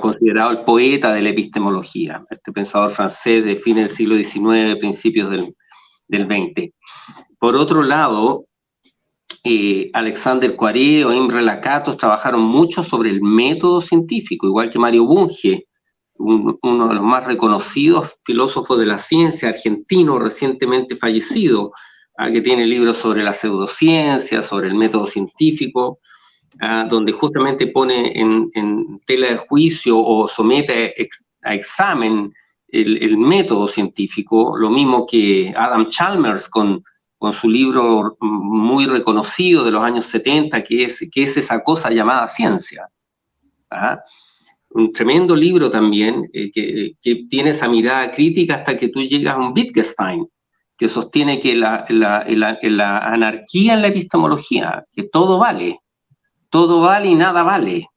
Considerado el poeta de la epistemología, este pensador francés de fines del siglo XIX, principios del XX. Por otro lado, Alexander Coiré o Imre Lakatos trabajaron mucho sobre el método científico, igual que Mario Bunge, uno de los más reconocidos filósofos de la ciencia argentino, recientemente fallecido, que tiene libros sobre la pseudociencia, sobre el método científico, donde justamente pone en tela de juicio o somete a examen el método científico, lo mismo que Adam Chalmers con su libro muy reconocido de los años 70, que es esa cosa llamada ciencia. ¿Ah? Un tremendo libro también, que tiene esa mirada crítica hasta que tú llegas a un Wittgenstein, que sostiene que la anarquía en la epistemología, que todo vale y nada vale.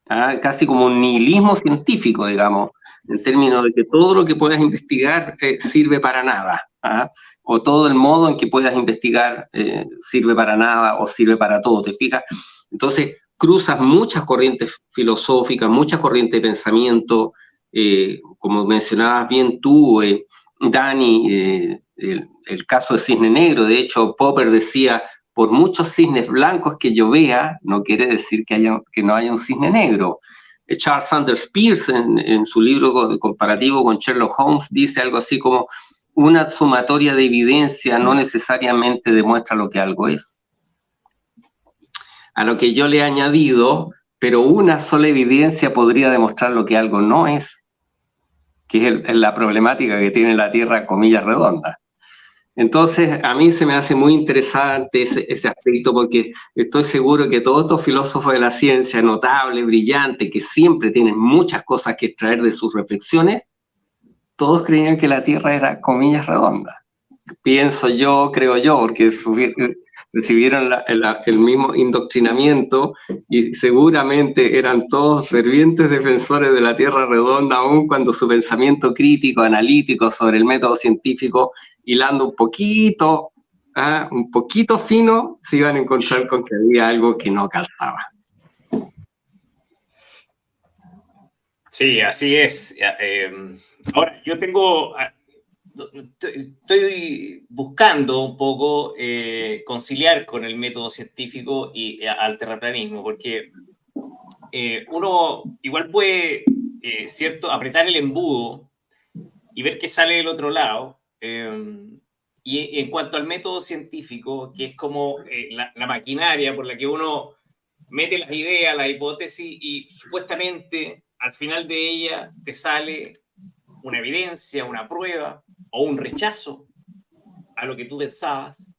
¿Ah? Casi como un nihilismo científico, digamos, en términos de que todo lo que puedas investigar sirve para nada. ¿Ah? O todo el modo en que puedas investigar sirve para nada o sirve para todo, ¿te fijas? Entonces, cruzas muchas corrientes filosóficas, muchas corrientes de pensamiento, como mencionabas bien tú, Dani, el caso de Cisne Negro. De hecho, Popper decía, por muchos cisnes blancos que yo vea, no quiere decir que no haya un cisne negro. Charles Sanders Peirce, en su libro comparativo con Sherlock Holmes, dice algo así como: una sumatoria de evidencia no necesariamente demuestra lo que algo es. A lo que yo le he añadido, pero una sola evidencia podría demostrar lo que algo no es, que es la problemática que tiene la Tierra, comillas, redonda. Entonces, a mí se me hace muy interesante ese aspecto, porque estoy seguro que todos estos filósofos de la ciencia, notables, brillantes, que siempre tienen muchas cosas que extraer de sus reflexiones, todos creían que la Tierra era, comillas, redonda. Pienso yo, creo yo, porque recibieron el mismo indoctrinamiento y seguramente eran todos fervientes defensores de la Tierra redonda, aun cuando su pensamiento crítico, analítico sobre el método científico, hilando un poquito fino, se iban a encontrar con que había algo que no calzaba. Sí, así es. Ahora, yo estoy buscando un poco conciliar con el método científico y al terraplanismo, porque uno igual puede, ¿cierto?, apretar el embudo y ver que sale del otro lado. Y en cuanto al método científico, que es como la maquinaria por la que uno mete las ideas, la hipótesis, y supuestamente al final de ella te sale una evidencia, una prueba o un rechazo a lo que tú pensabas.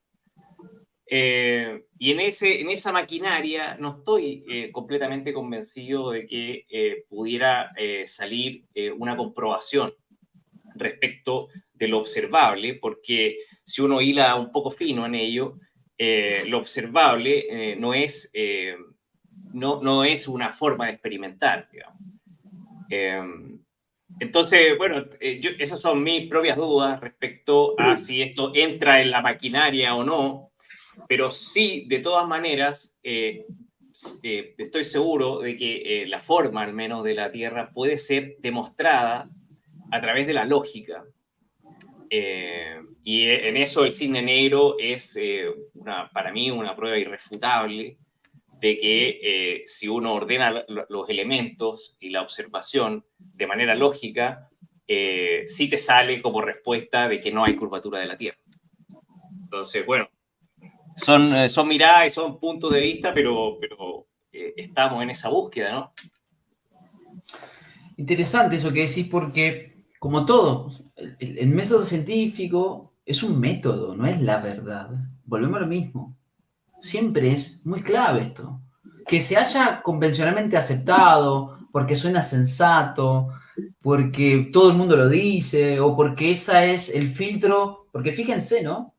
Y en esa maquinaria no estoy completamente convencido de que pudiera salir una comprobación respecto de lo observable, porque si uno hila un poco fino en ello, lo observable no es una forma de experimentar, digamos. Entonces, bueno, esas son mis propias dudas respecto a si esto entra en la maquinaria o no, pero sí, de todas maneras, estoy seguro de que la forma, al menos, de la Tierra puede ser demostrada a través de la lógica. Y en eso el cisne negro es, para mí, una prueba irrefutable de que si uno ordena los elementos y la observación de manera lógica, sí te sale como respuesta de que no hay curvatura de la Tierra. Entonces, bueno, son miradas y son puntos de vista, pero estamos en esa búsqueda, ¿no? Interesante eso que decís, porque, como todo, el método científico es un método, no es la verdad. Volvemos a lo mismo. Siempre es muy clave esto. Que se haya convencionalmente aceptado, porque suena sensato, porque todo el mundo lo dice, o porque ese es el filtro. Porque fíjense, ¿no?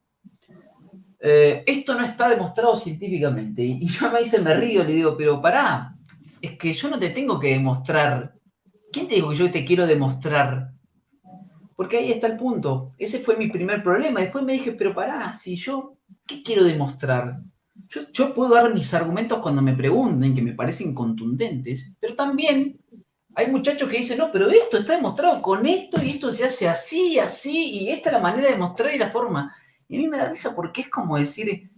Esto no está demostrado científicamente. Y yo a veces me río y le digo, pero pará, es que yo no te tengo que demostrar. ¿Quién te dijo que yo te quiero demostrar? Porque ahí está el punto. Ese fue mi primer problema. Después me dije, pero pará, si yo, ¿qué quiero demostrar? Yo puedo dar mis argumentos cuando me pregunten, que me parecen contundentes, pero también hay muchachos que dicen, no, pero esto está demostrado con esto y esto se hace así, así, y esta es la manera de mostrar y la forma. Y a mí me da risa porque es como decir,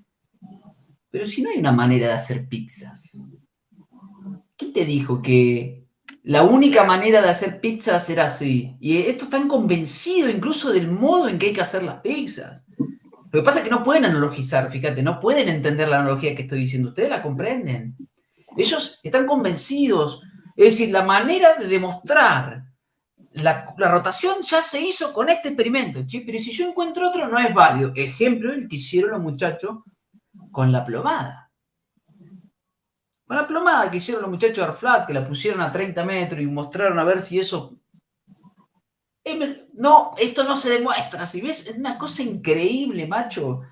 pero si no hay una manera de hacer pizzas. ¿Quién te dijo que la única manera de hacer pizzas era así? Y estos están convencidos incluso del modo en que hay que hacer las pizzas. Lo que pasa es que no pueden analogizar, fíjate, no pueden entender la analogía que estoy diciendo. Ustedes la comprenden. Ellos están convencidos. Es decir, la manera de demostrar la rotación ya se hizo con este experimento, ¿sí? Pero si yo encuentro otro, no es válido. Ejemplo, el que hicieron los muchachos con la plomada. Con la plomada que hicieron los muchachos de Arflat, que la pusieron a 30 metros y mostraron a ver si eso... No, esto no se demuestra, ¿sí ves? Es una cosa increíble, macho.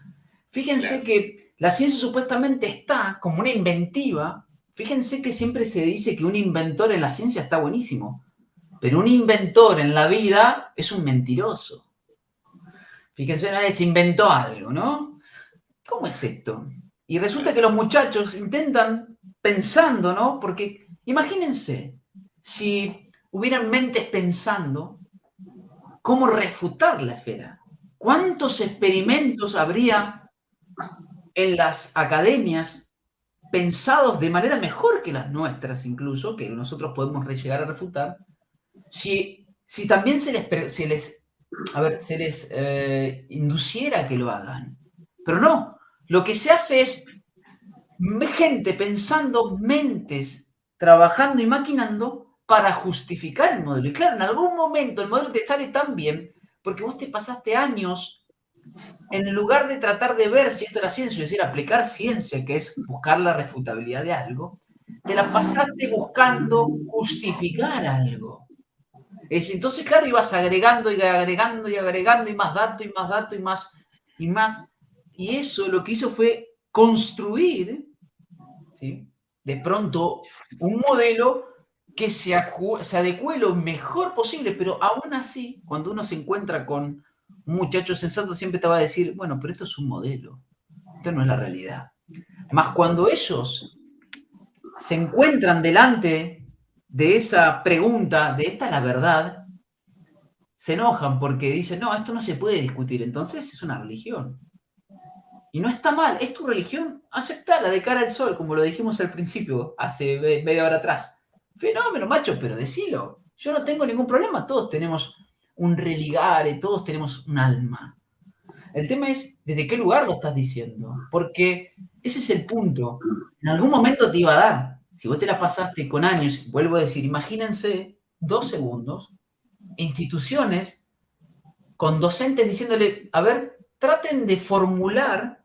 Fíjense que la ciencia supuestamente está como una inventiva. Fíjense que siempre se dice que un inventor en la ciencia está buenísimo, pero un inventor en la vida es un mentiroso. Fíjense, una vez se inventó algo, ¿no? ¿Cómo es esto? Y resulta que los muchachos intentan pensando, ¿no? Porque imagínense, si hubieran mentes pensando, ¿cómo refutar la esfera? ¿Cuántos experimentos habría en las academias pensados de manera mejor que las nuestras incluso, que nosotros podemos llegar a refutar, si también se les induciera a que lo hagan? Pero no, lo que se hace es gente pensando, mentes trabajando y maquinando para justificar el modelo. Y claro, en algún momento el modelo te sale tan bien porque vos te pasaste años, en lugar de tratar de ver si esto era ciencia, es decir, aplicar ciencia, que es buscar la refutabilidad de algo, te la pasaste buscando justificar algo. Entonces, claro, ibas agregando y agregando y agregando y más datos y más datos y más y más. Y eso lo que hizo fue construir, ¿sí?, de pronto un modelo que se adecue lo mejor posible, pero aún así, cuando uno se encuentra con un muchacho sensato, siempre te va a decir, bueno, pero esto es un modelo, esto no es la realidad. Más cuando ellos se encuentran delante de esa pregunta, de esta es la verdad, se enojan porque dicen, no, esto no se puede discutir, entonces es una religión. Y no está mal, es tu religión, aceptala de cara al sol, como lo dijimos al principio, hace media hora atrás. Fenómeno, macho, pero decilo. Yo no tengo ningún problema, todos tenemos un religare, todos tenemos un alma. El tema es, ¿desde qué lugar lo estás diciendo? Porque ese es el punto. En algún momento te iba a dar. Si vos te la pasaste con años, vuelvo a decir, imagínense 2 segundos, instituciones con docentes diciéndole, a ver, traten de formular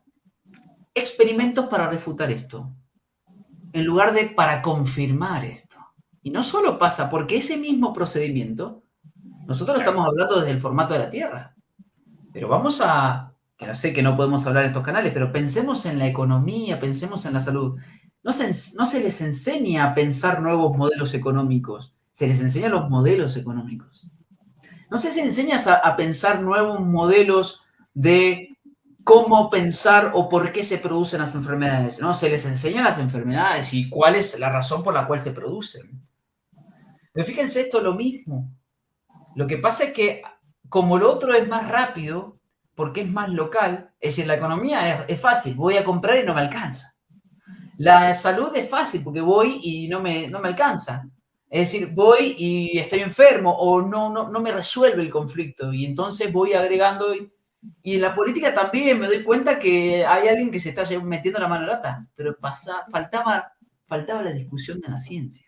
experimentos para refutar esto, en lugar de para confirmar esto. Y no solo pasa porque ese mismo procedimiento, nosotros lo estamos hablando desde el formato de la Tierra, pero vamos a, que no sé que no podemos hablar en estos canales, pero pensemos en la economía, pensemos en la salud. No se les enseña a pensar nuevos modelos económicos, se les enseña los modelos económicos. No sé si enseñas a pensar nuevos modelos de cómo pensar o por qué se producen las enfermedades. No, se les enseñan las enfermedades y cuál es la razón por la cual se producen. Pero fíjense, esto es lo mismo. Lo que pasa es que como lo otro es más rápido, porque es más local, es decir, la economía es fácil, voy a comprar y no me alcanza. La salud es fácil porque voy y no me alcanza. Es decir, voy y estoy enfermo o no me resuelve el conflicto y entonces voy agregando. Y en la política también me doy cuenta que hay alguien que se está metiendo la mano en la lata, pero faltaba la discusión de la ciencia.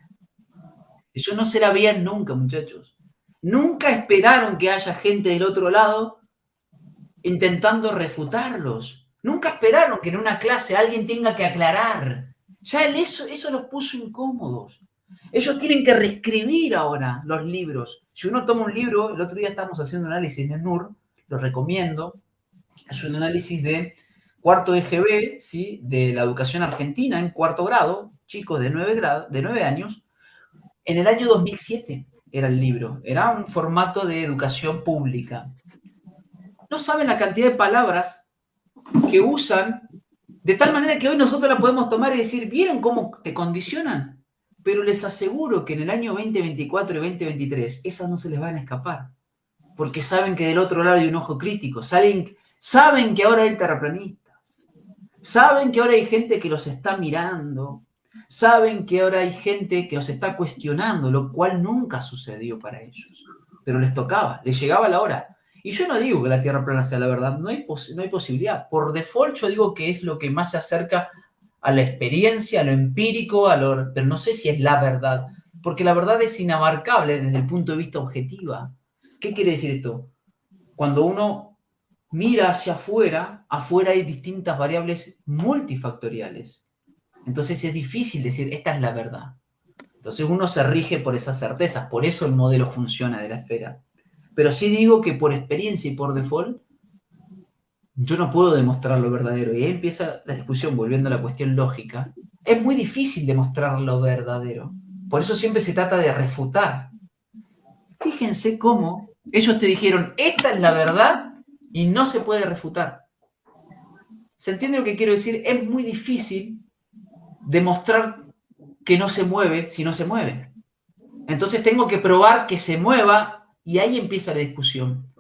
Eso no se la veían nunca, muchachos. Nunca esperaron que haya gente del otro lado intentando refutarlos. Nunca esperaron que en una clase alguien tenga que aclarar. Ya eso los puso incómodos. Ellos tienen que reescribir ahora los libros. Si uno toma un libro, el otro día estábamos haciendo un análisis de NUR, lo recomiendo, es un análisis de cuarto EGB, ¿sí?, de la educación argentina en cuarto grado, chicos de 9 años, en el año 2007 era el libro, era un formato de educación pública. No saben la cantidad de palabras que usan, de tal manera que hoy nosotros la podemos tomar y decir, ¿vieron cómo te condicionan? Pero les aseguro que en el año 2024 y 2023 esas no se les van a escapar, porque saben que del otro lado hay un ojo crítico, saben que ahora hay terraplanistas, saben que ahora hay gente que los está mirando, saben que ahora hay gente que los está cuestionando, lo cual nunca sucedió para ellos, pero les tocaba, les llegaba la hora. Y yo no digo que la Tierra plana sea la verdad, no hay posibilidad. Por default yo digo que es lo que más se acerca a la experiencia, a lo empírico, pero no sé si es la verdad, porque la verdad es inabarcable desde el punto de vista objetivo. ¿Qué quiere decir esto? Cuando uno mira hacia afuera, afuera hay distintas variables multifactoriales. Entonces es difícil decir, esta es la verdad. Entonces uno se rige por esas certezas, por eso el modelo funciona de la esfera. Pero sí digo que por experiencia y por default, yo no puedo demostrar lo verdadero. Y ahí empieza la discusión, volviendo a la cuestión lógica. Es muy difícil demostrar lo verdadero. Por eso siempre se trata de refutar. Fíjense cómo ellos te dijeron, esta es la verdad y no se puede refutar. ¿Se entiende lo que quiero decir? Es muy difícil demostrar que no se mueve si no se mueve. Entonces tengo que probar que se mueva y ahí empieza la discusión.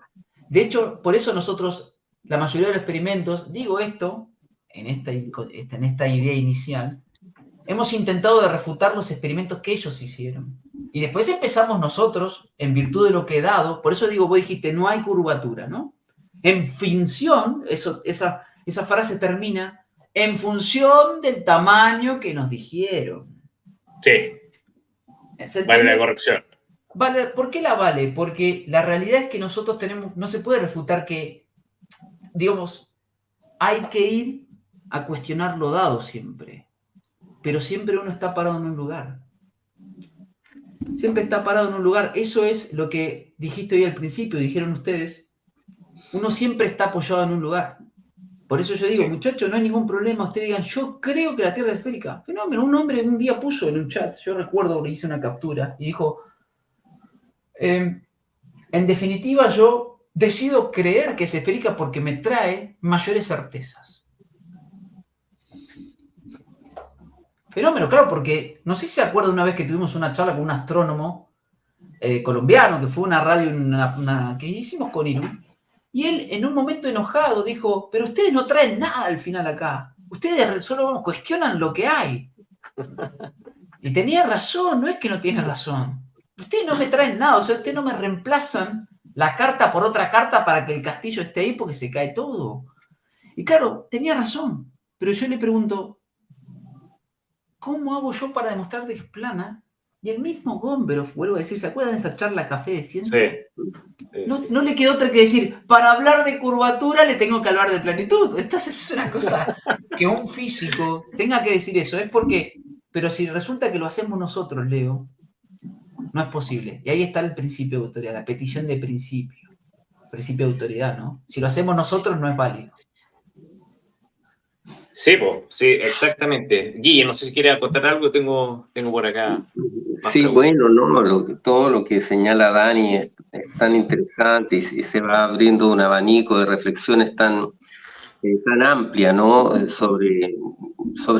De hecho, por eso nosotros, la mayoría de los experimentos, digo esto, en esta idea inicial, hemos intentado de refutar los experimentos que ellos hicieron. Y después empezamos nosotros, en virtud de lo que he dado, por eso digo, vos dijiste, no hay curvatura, ¿no? En función, esa frase termina, en función del tamaño que nos dijeron. Sí. Vale la corrección. Vale, ¿por qué la vale? Porque la realidad es que nosotros no se puede refutar que, digamos, hay que ir a cuestionar lo dado siempre. Pero siempre uno está parado en un lugar. Siempre está parado en un lugar. Eso es lo que dijiste hoy al principio, dijeron ustedes. Uno siempre está apoyado en un lugar. Por eso yo digo, sí, muchachos, no hay ningún problema. Ustedes digan, yo creo que la Tierra es esférica. Fenómeno. Un hombre un día puso en un chat, yo recuerdo que hice una captura, y dijo, en definitiva, yo decido creer que es esférica porque me trae mayores certezas. Fenómeno, claro, porque no sé si se acuerda una vez que tuvimos una charla con un astrónomo colombiano, que fue una radio que hicimos con Irún, y él en un momento enojado dijo, pero ustedes no traen nada al final acá, ustedes solo cuestionan lo que hay. Y tenía razón, no es que no tiene razón. Ustedes no me traen nada, o sea, ustedes no me reemplazan la carta por otra carta para que el castillo esté ahí porque se cae todo. Y claro, tenía razón, pero yo le pregunto, ¿cómo hago yo para demostrar que es plana? Y el mismo Gomberov, vuelvo a decir, ¿se acuerdan de esa charla Café de Ciencia? Sí. No le quedó otra que decir, para hablar de curvatura le tengo que hablar de planitud. Esta es una cosa que un físico tenga que decir eso. Es porque, pero si resulta que lo hacemos nosotros, Leo, no es posible. Y ahí está el principio de autoridad, la petición de principio. Principio de autoridad, ¿no? Si lo hacemos nosotros, no es válido. Sí, sí, exactamente. Guille, no sé si quiere acotar algo, tengo por acá. Sí, bueno, no, todo lo que señala Dani es tan interesante y se va abriendo un abanico de reflexiones tan amplia, ¿no? Sobre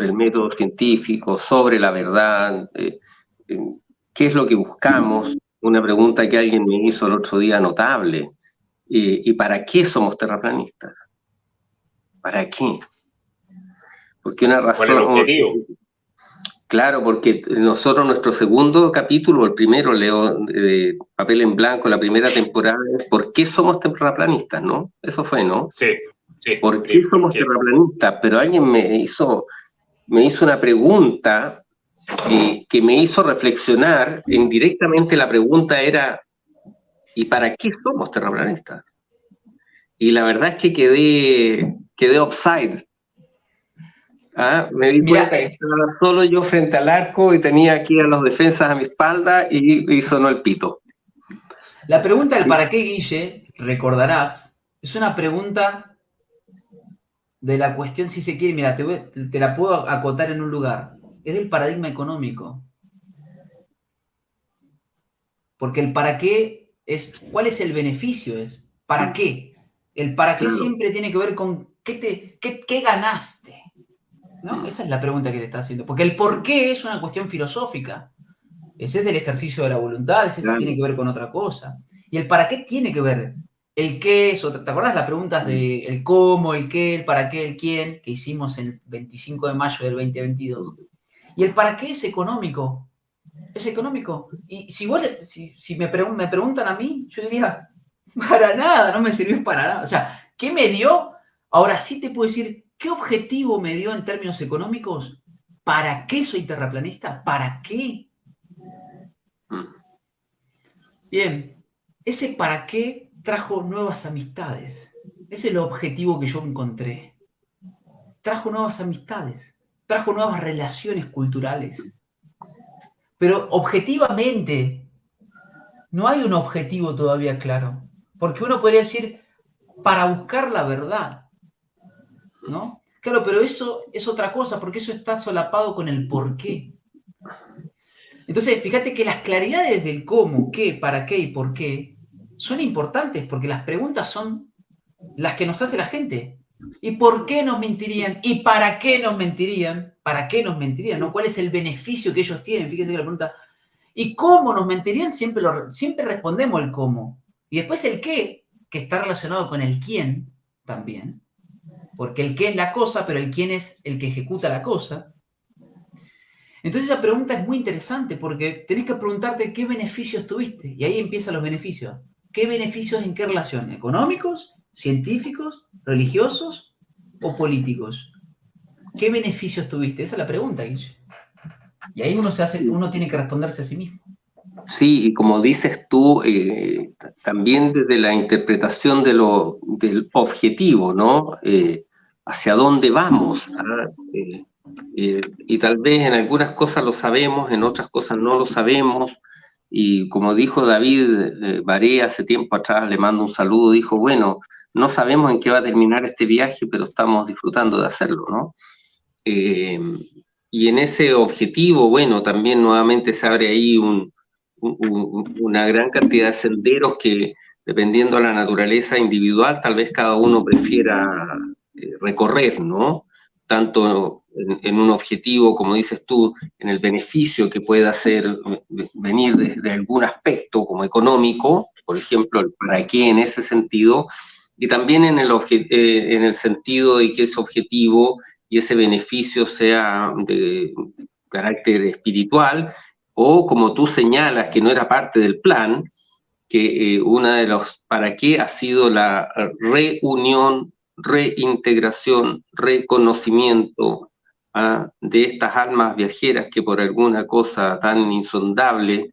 el método científico, sobre la verdad, qué es lo que buscamos. Una pregunta que alguien me hizo el otro día notable. ¿Y para qué somos terraplanistas? ¿Para qué? Porque una razón... ¿Cuál es el objetivo? Claro, porque nosotros, nuestro segundo capítulo, el primero, leo de Papel en Blanco, la primera temporada, es ¿por qué somos terraplanistas? ¿No? Eso fue, ¿no? Sí. ¿Por qué somos terraplanistas? Pero alguien me hizo una pregunta que me hizo reflexionar. Indirectamente la pregunta era, ¿y para qué somos terraplanistas? Y la verdad es que quedé offside. Me di cuenta que estaba solo yo frente al arco y tenía aquí a los defensas a mi espalda y sonó el pito. La pregunta del para qué, Guille, recordarás, es una pregunta de la cuestión, si se quiere, mira, te la puedo acotar en un lugar. Es del paradigma económico. Porque el para qué es, ¿cuál es el beneficio? Es ¿para qué? El para qué siempre tiene que ver con qué ganaste. ¿No? Esa es la pregunta que te está haciendo. Porque el por qué es una cuestión filosófica. Ese es del ejercicio de la voluntad, ese tiene que ver con otra cosa. Y el para qué tiene que ver. El qué es otra. ¿Te acuerdas las preguntas de el cómo, el qué, el para qué, el quién, que hicimos el 25 de mayo del 2022? Y el para qué es económico. Es económico. Y si me preguntan a mí, yo diría, para nada, no me sirvió para nada. O sea, ¿qué me dio? Ahora sí te puedo decir, ¿qué objetivo me dio en términos económicos? ¿Para qué soy terraplanista? ¿Para qué? Bien, ese para qué trajo nuevas amistades. Ese es el objetivo que yo encontré. Trajo nuevas amistades, trajo nuevas relaciones culturales. Pero objetivamente, no hay un objetivo todavía claro. Porque uno podría decir, para buscar la verdad, ¿no? Claro, pero eso es otra cosa, porque eso está solapado con el por qué. Entonces, fíjate que las claridades del cómo, qué, para qué y por qué son importantes, porque las preguntas son las que nos hace la gente. ¿Y por qué nos mentirían? ¿Y para qué nos mentirían? ¿Para qué nos mentirían? ¿No? ¿Cuál es el beneficio que ellos tienen? Fíjense que la pregunta. ¿Y cómo nos mentirían? Siempre respondemos el cómo. Y después el qué, que está relacionado con el quién también. Porque el qué es la cosa, pero el quién es el que ejecuta la cosa. Entonces esa pregunta es muy interesante porque tenés que preguntarte qué beneficios tuviste. Y ahí empiezan los beneficios. ¿Qué beneficios en qué relación? ¿Económicos? ¿Científicos? ¿Religiosos? ¿O políticos? ¿Qué beneficios tuviste? Esa es la pregunta, Guille. Y ahí uno tiene que responderse a sí mismo. Sí, y como dices tú, también desde la interpretación del objetivo, ¿no? Hacia dónde vamos. Y tal vez en algunas cosas lo sabemos, en otras cosas no lo sabemos. Y como dijo David Barea hace tiempo atrás, le mando un saludo, dijo, bueno, no sabemos en qué va a terminar este viaje, pero estamos disfrutando de hacerlo, ¿no? Y en ese objetivo, bueno, también nuevamente se abre ahí una gran cantidad de senderos que, dependiendo de la naturaleza individual, tal vez cada uno prefiera recorrer, ¿no? Tanto en un objetivo, como dices tú, en el beneficio que pueda venir de algún aspecto como económico, por ejemplo, el para qué en ese sentido, y también en el sentido de que ese objetivo y ese beneficio sea de carácter espiritual, o como tú señalas, que no era parte del plan, que una de los para qué ha sido la reunión, reintegración, reconocimiento de estas almas viajeras que por alguna cosa tan insondable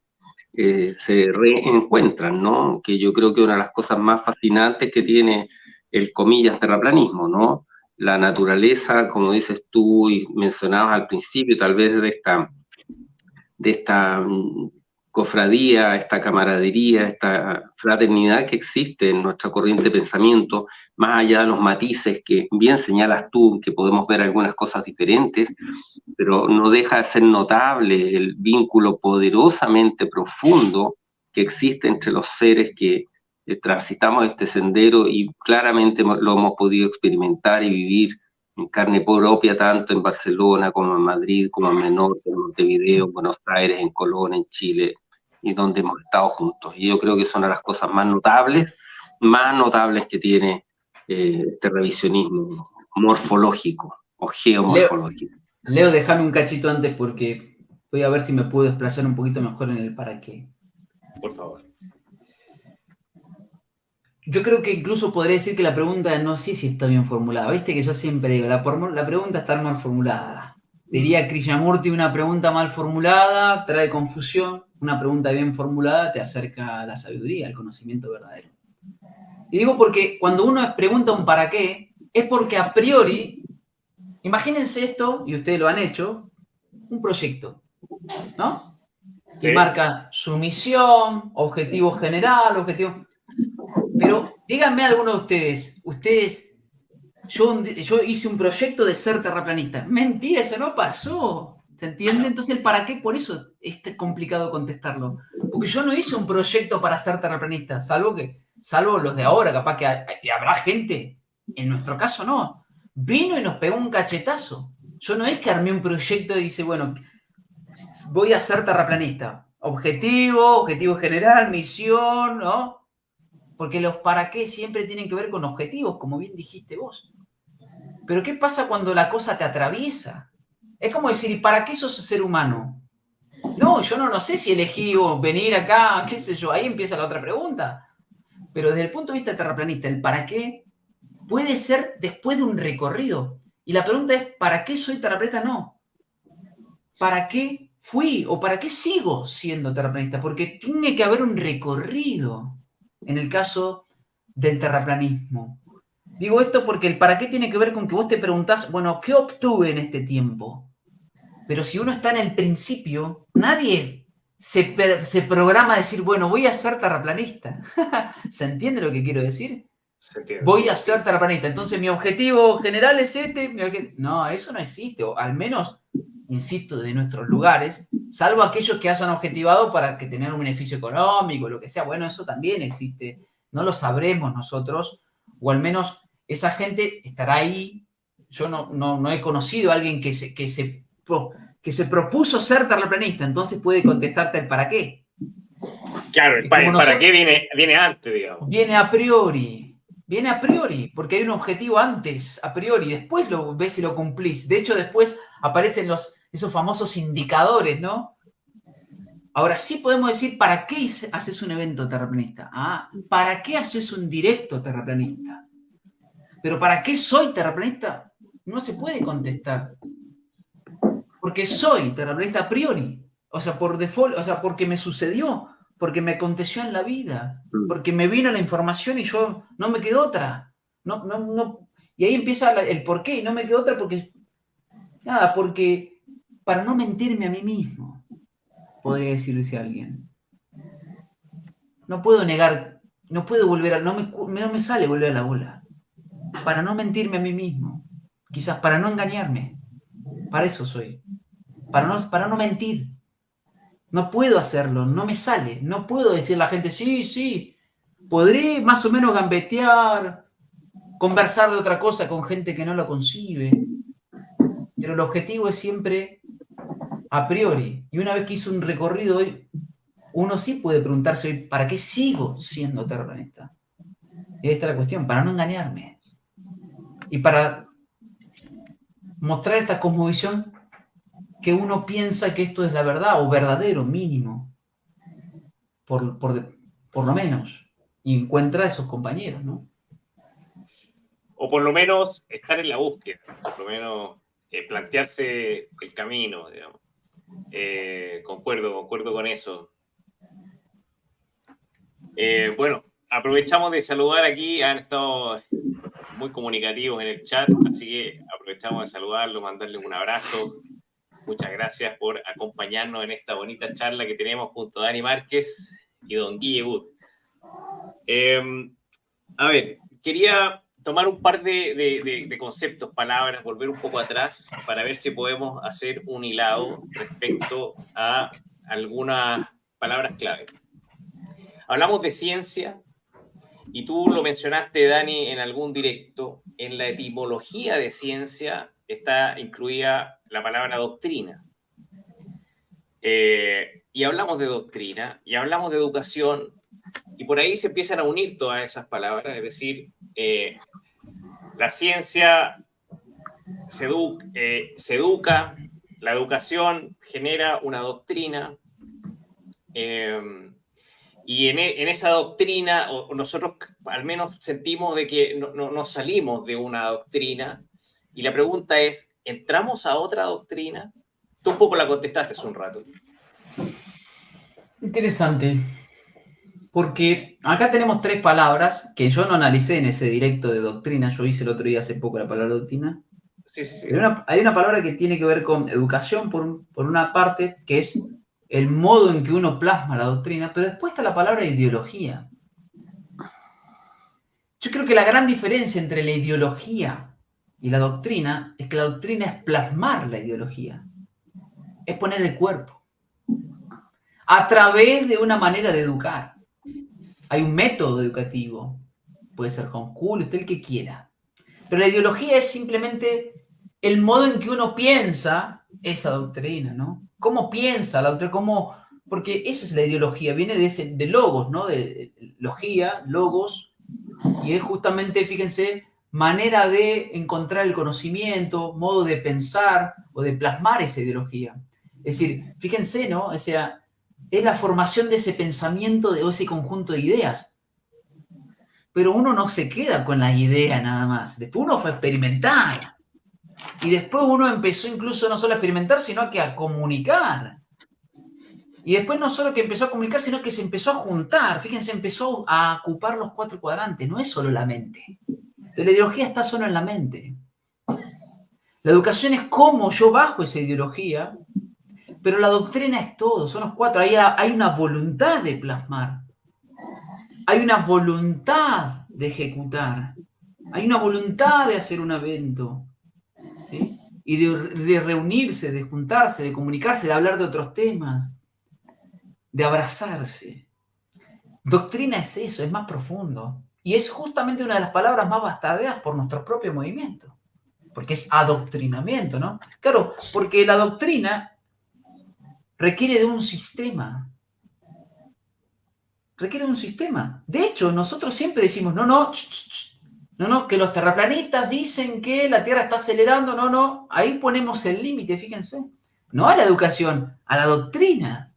se reencuentran, ¿no? Que yo creo que una de las cosas más fascinantes que tiene el, comillas, terraplanismo, ¿no? La naturaleza, como dices tú y mencionabas al principio, tal vez de esta cofradía, esta camaradería, esta fraternidad que existe en nuestra corriente de pensamiento, más allá de los matices que bien señalas tú, que podemos ver algunas cosas diferentes, pero no deja de ser notable el vínculo poderosamente profundo que existe entre los seres que transitamos este sendero, y claramente lo hemos podido experimentar y vivir en carne propia, tanto en Barcelona como en Madrid, como en Menorca, en Montevideo, en Buenos Aires, en Colón, en Chile, y donde hemos estado juntos. Y yo creo que son las cosas más notables que tiene este revisionismo morfológico o geomorfológico. Leo, déjame un cachito antes porque voy a ver si me puedo desplazar un poquito mejor en el para qué. Por favor. Yo creo que incluso podría decir que la pregunta no sé si está bien formulada. Viste que yo siempre digo, la pregunta está mal formulada. Diría Krishnamurti, una pregunta mal formulada trae confusión, una pregunta bien formulada te acerca a la sabiduría, al conocimiento verdadero. Y digo porque cuando uno pregunta un para qué, es porque a priori, imagínense esto, y ustedes lo han hecho, un proyecto, ¿no? Sí. Y marca su misión, objetivo general, objetivo... Pero díganme alguno de ustedes, yo hice un proyecto de ser terraplanista. Mentira, eso no pasó. ¿Se entiende? Entonces el para qué, por eso es complicado contestarlo. Porque yo no hice un proyecto para ser terraplanista, salvo los de ahora, capaz que habrá gente, en nuestro caso no. Vino y nos pegó un cachetazo. Yo no es que armé un proyecto y dice, bueno, voy a ser terraplanista. Objetivo general, misión, ¿no? Porque los para qué siempre tienen que ver con objetivos, como bien dijiste vos. Pero ¿qué pasa cuando la cosa te atraviesa? Es como decir, ¿y para qué sos ser humano? No, yo no sé si elegí venir acá, qué sé yo. Ahí empieza la otra pregunta. Pero desde el punto de vista terraplanista, el para qué puede ser después de un recorrido. Y la pregunta es, ¿para qué soy terraplanista? No. ¿Para qué fui o para qué sigo siendo terraplanista? Porque tiene que haber un recorrido en el caso del terraplanismo. Digo esto porque el para qué tiene que ver con que vos te preguntás, bueno, ¿qué obtuve en este tiempo? Pero si uno está en el principio, nadie se programa a decir, bueno, voy a ser terraplanista. ¿Se entiende lo que quiero decir? Se entiende, Voy sí, a ser terraplanista. Entonces mi objetivo general es este. No, eso no existe. O al menos, insisto, de nuestros lugares, salvo aquellos que hayan objetivado para que tener un beneficio económico, lo que sea. Bueno, eso también existe. No lo sabremos nosotros. O al menos esa gente estará ahí. Yo no he conocido a alguien que se propuso ser terraplanista. Entonces puede contestarte el para qué. Claro, el para qué viene antes, digamos. Viene a priori. Viene a priori, porque hay un objetivo antes, a priori. Después lo ves y lo cumplís. De hecho, después aparecen esos famosos indicadores, ¿no? Ahora sí podemos decir, ¿para qué haces un evento terraplanista? ¿Para qué haces un directo terraplanista? Pero ¿para qué soy terraplanista? No se puede contestar. Porque soy terraplanista a priori. O sea, por default, o sea, porque me sucedió, porque me aconteció en la vida, porque me vino la información y yo no me quedó otra. No. Y ahí empieza el por qué. No me quedó otra porque para no mentirme a mí mismo, podría decirse a alguien. No puedo negar, no puedo volver no me sale volver a la bola. Para no mentirme a mí mismo. Quizás para no engañarme. Para eso soy. Para no mentir. No puedo hacerlo, no me sale. No puedo decir a la gente, sí, podré más o menos gambetear, conversar de otra cosa con gente que no lo concibe. Pero el objetivo es siempre a priori. Y una vez que hice un recorrido hoy, uno sí puede preguntarse hoy, ¿para qué sigo siendo terraplanista? Y ahí está la cuestión, para no engañarme. Y para mostrar esta cosmovisión que uno piensa que esto es la verdad, o verdadero, mínimo. Por lo menos. Y encuentra a esos compañeros, ¿no? O por lo menos estar en la búsqueda, por lo menos plantearse el camino, digamos. Concuerdo con eso. Bueno, aprovechamos de saludar aquí, han estado muy comunicativos en el chat, así que aprovechamos de saludarlos, mandarles un abrazo. Muchas gracias por acompañarnos en esta bonita charla que tenemos junto a Dani Márquez y don Guille Wood. A ver, quería tomar un par de conceptos, palabras, volver un poco atrás para ver si podemos hacer un hilado respecto a algunas palabras clave. Hablamos de ciencia y tú lo mencionaste, Dani, en algún directo. En la etimología de ciencia está incluida la palabra doctrina. Y hablamos de doctrina y hablamos de educación y por ahí se empiezan a unir todas esas palabras, es decir, la ciencia se educa, la educación genera una doctrina y en esa doctrina nosotros al menos sentimos de que no salimos de una doctrina y la pregunta es, ¿entramos a otra doctrina? Tú un poco la contestaste hace un rato. Interesante. Porque acá tenemos tres palabras que yo no analicé en ese directo de doctrina. Yo hice el otro día hace poco la palabra doctrina. Sí. Hay una palabra que tiene que ver con educación, por una parte, que es el modo en que uno plasma la doctrina, pero después está la palabra ideología. Yo creo que la gran diferencia entre la ideología y la doctrina es que la doctrina es plasmar la ideología, es poner el cuerpo a través de una manera de educar. Hay un método educativo, puede ser homeschool, usted el que quiera, pero la ideología es simplemente el modo en que uno piensa esa doctrina, ¿no? ¿Cómo piensa la doctrina? Porque esa es la ideología, viene de logos, ¿no? De logía, logos, y es justamente, fíjense, manera de encontrar el conocimiento, modo de pensar o de plasmar esa ideología. Es decir, fíjense, ¿no? O sea, es la formación de ese pensamiento, de ese conjunto de ideas. Pero uno no se queda con la idea nada más. Después uno fue a experimentar. Y después uno empezó incluso no solo a experimentar, sino que a comunicar. Y después no solo que empezó a comunicar, sino que se empezó a juntar. Fíjense, empezó a ocupar los 4 cuadrantes. No es solo la mente. La ideología está solo en la mente. La educación es cómo yo bajo esa ideología, pero la doctrina es todo, son los 4. Ahí hay una voluntad de plasmar. Hay una voluntad de ejecutar. Hay una voluntad de hacer un evento. ¿Sí? Y de reunirse, de juntarse, de comunicarse, de hablar de otros temas, de abrazarse. Doctrina es eso, es más profundo. Y es justamente una de las palabras más bastardeadas por nuestro propio movimiento. Porque es adoctrinamiento, ¿no? Claro, porque la doctrina requiere de un sistema. Requiere de un sistema. De hecho, nosotros siempre decimos, no, que los terraplanistas dicen que la Tierra está acelerando, no. Ahí ponemos el límite, fíjense. No a la educación, a la doctrina.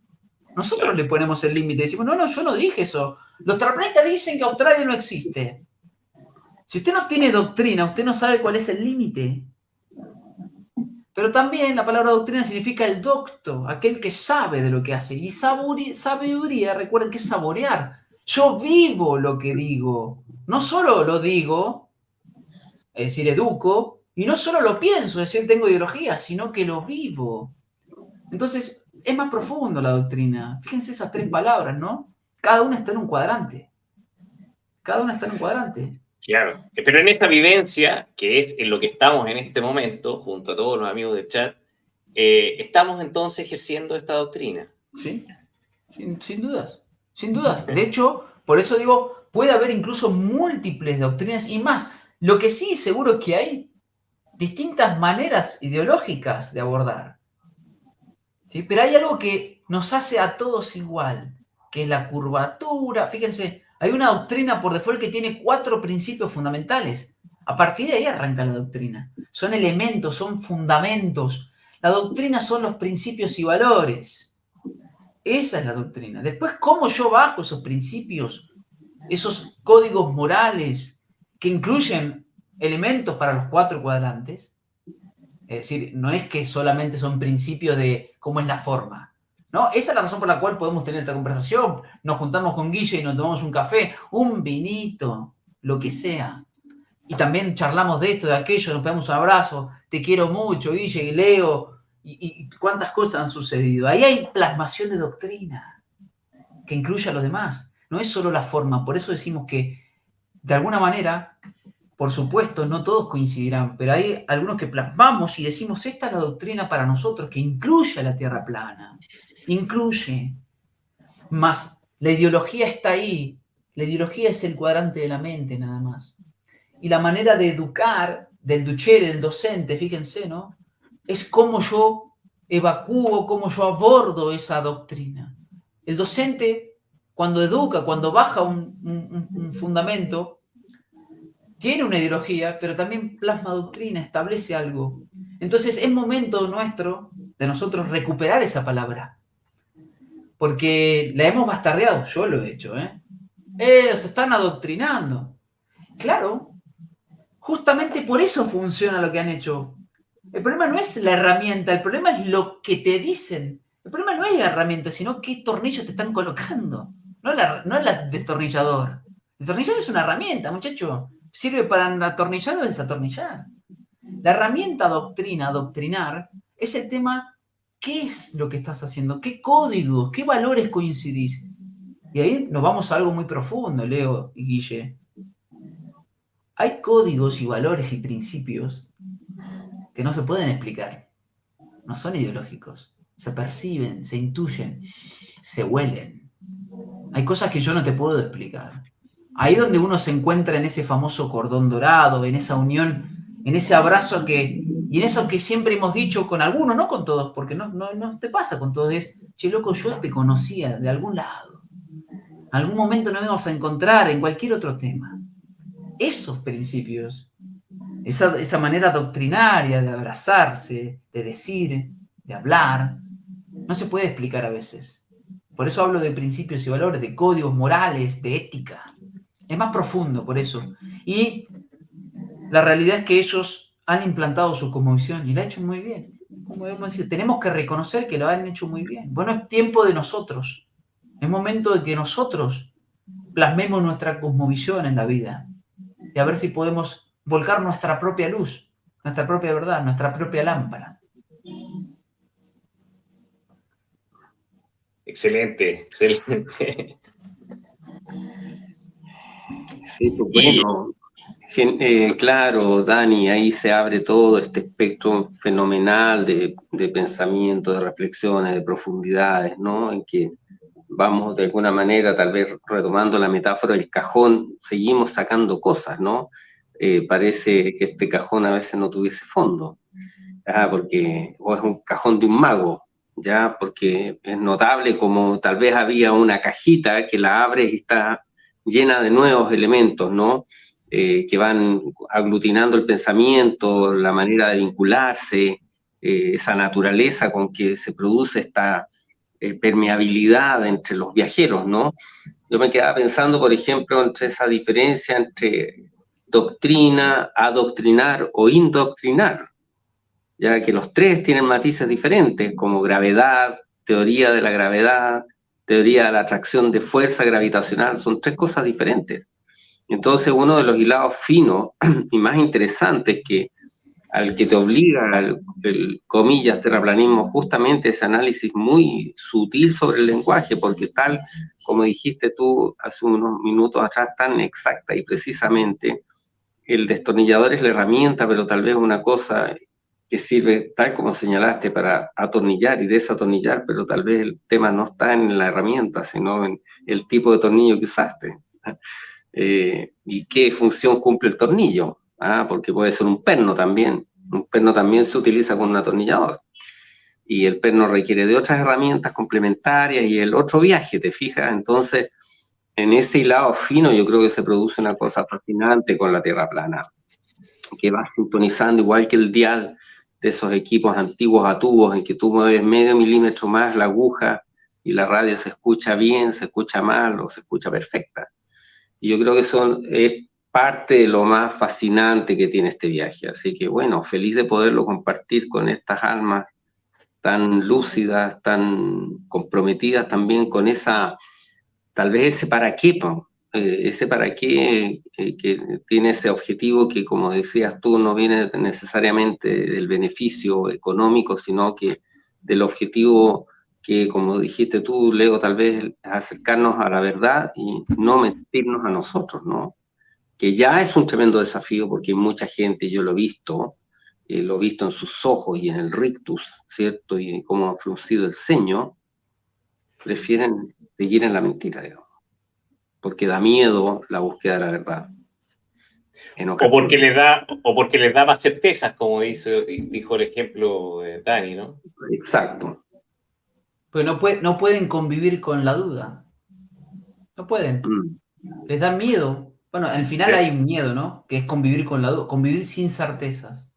Nosotros le ponemos el límite. Decimos, no, yo no dije eso. Los terraplanistas dicen que Australia no existe. Si usted no tiene doctrina, usted no sabe cuál es el límite. Pero también la palabra doctrina significa el docto, aquel que sabe de lo que hace. Y sabiduría, recuerden que es saborear. Yo vivo lo que digo. No solo lo digo, es decir, educo, y no solo lo pienso, es decir, tengo ideología, sino que lo vivo. Entonces, es más profundo la doctrina. Fíjense esas 3 palabras, ¿no? Cada una está en un cuadrante. Cada una está en un cuadrante. Claro, pero en esta vivencia, que es en lo que estamos en este momento, junto a todos los amigos del chat, estamos entonces ejerciendo esta doctrina. Sí, sin dudas. Sin dudas. De hecho, por eso digo, puede haber incluso múltiples doctrinas y más. Lo que sí seguro es que hay distintas maneras ideológicas de abordar. ¿Sí? Pero hay algo que nos hace a todos igual, que es la curvatura. Fíjense, hay una doctrina por default que tiene 4 principios fundamentales. A partir de ahí arranca la doctrina. Son elementos, son fundamentos. La doctrina son los principios y valores. Esa es la doctrina. Después, ¿cómo yo bajo esos principios, esos códigos morales que incluyen elementos para los 4 cuadrantes? Es decir, no es que solamente son principios de cómo es la forma. ¿No? Esa es la razón por la cual podemos tener esta conversación. Nos juntamos con Guille y nos tomamos un café, un vinito, lo que sea. Y también charlamos de esto, de aquello, nos pegamos un abrazo. Te quiero mucho, Guille, y Leo. Y cuántas cosas han sucedido. Ahí hay plasmación de doctrina que incluye a los demás. No es solo la forma. Por eso decimos que, de alguna manera, por supuesto, no todos coincidirán, pero hay algunos que plasmamos y decimos, esta es la doctrina para nosotros, que incluye a la Tierra plana. Incluye. Más, la ideología está ahí. La ideología es el cuadrante de la mente, nada más. Y la manera de educar del duchere, del docente, fíjense, ¿no? Es cómo yo evacúo, cómo yo abordo esa doctrina. El docente, cuando educa, cuando baja un fundamento, tiene una ideología, pero también plasma doctrina, establece algo. Entonces es momento nuestro, de nosotros, recuperar esa palabra. Porque la hemos bastardeado, yo lo he hecho, se están adoctrinando. Claro, justamente por eso funciona lo que han hecho. El problema no es la herramienta, el problema es lo que te dicen. El problema no es la herramienta, sino qué tornillos te están colocando. No el destornillador. El destornillador es una herramienta, muchacho. Sirve para atornillar o desatornillar. La herramienta adoctrinar, es el tema, ¿qué es lo que estás haciendo? ¿Qué códigos, qué valores coincidís? Y ahí nos vamos a algo muy profundo, Leo y Guille. Hay códigos y valores y principios que no se pueden explicar. No son ideológicos. Se perciben, se intuyen, se huelen. Hay cosas que yo no te puedo explicar. Ahí donde uno se encuentra en ese famoso cordón dorado, en esa unión, en ese abrazo y en eso que siempre hemos dicho con algunos, no con todos, porque no te pasa con todos, es, che, loco, yo te conocía de algún lado. En algún momento nos íbamos a encontrar en cualquier otro tema. Esos principios, esa manera doctrinaria de abrazarse, de decir, de hablar, no se puede explicar a veces. Por eso hablo de principios y valores, de códigos morales, de ética. Es más profundo por eso. Y la realidad es que ellos han implantado su cosmovisión y la han hecho muy bien. Como hemos dicho, tenemos que reconocer que lo han hecho muy bien. Bueno, es tiempo de nosotros. Es momento de que nosotros plasmemos nuestra cosmovisión en la vida y a ver si podemos volcar nuestra propia luz, nuestra propia verdad, nuestra propia lámpara. Excelente, excelente. Sí, pues bueno, claro, Dani, ahí se abre todo este espectro fenomenal de pensamiento, de reflexiones, de profundidades, ¿no? En que vamos de alguna manera, tal vez retomando la metáfora del cajón, seguimos sacando cosas, ¿no? Parece que este cajón a veces no tuviese fondo, porque o es un cajón de un mago, ya, porque es notable como tal vez había una cajita que la abres y está llena de nuevos elementos, ¿no? Que van aglutinando el pensamiento, la manera de vincularse, esa naturaleza con que se produce esta permeabilidad entre los viajeros, ¿no? Yo me quedaba pensando, por ejemplo, entre esa diferencia entre doctrina, adoctrinar o indoctrinar, ya que los tres tienen matices diferentes, como gravedad, teoría de la gravedad, teoría de la atracción de fuerza gravitacional, son tres cosas diferentes. Entonces, uno de los hilados finos y más interesantes al que te obliga el comillas, terraplanismo, justamente ese análisis muy sutil sobre el lenguaje, porque tal como dijiste tú hace unos minutos atrás, tan exacta y precisamente, el destornillador es la herramienta, pero tal vez una cosa que sirve, tal como señalaste, para atornillar y desatornillar, pero tal vez el tema no está en la herramienta, sino en el tipo de tornillo que usaste. Y qué función cumple el tornillo, porque puede ser un perno también. Un perno también se utiliza con un atornillador. Y el perno requiere de otras herramientas complementarias y el otro viaje, ¿te fijas? Entonces, en ese hilado fino yo creo que se produce una cosa fascinante con la Tierra plana, que va sintonizando igual que el dial de esos equipos antiguos a tubos en que tú mueves medio milímetro más la aguja y la radio se escucha bien, se escucha mal o se escucha perfecta. Y yo creo que es parte de lo más fascinante que tiene este viaje. Así que bueno, feliz de poderlo compartir con estas almas tan lúcidas, tan comprometidas también con tal vez ese para qué, ese para qué que tiene ese objetivo que, como decías tú, no viene necesariamente del beneficio económico, sino que del objetivo que, como dijiste tú, Leo, tal vez es acercarnos a la verdad y no mentirnos a nosotros, ¿no? Que ya es un tremendo desafío porque mucha gente, yo lo he visto en sus ojos y en el rictus, ¿cierto? Y cómo ha fruncido el ceño, prefieren seguir en la mentira, digamos, porque da miedo la búsqueda de la verdad. O porque les da más certezas, como dijo el ejemplo de Dani, ¿no? Exacto. Pues no pueden convivir con la duda. No pueden. Les da miedo. Bueno, al final hay un miedo, ¿no? Que es convivir con la duda, convivir sin certezas.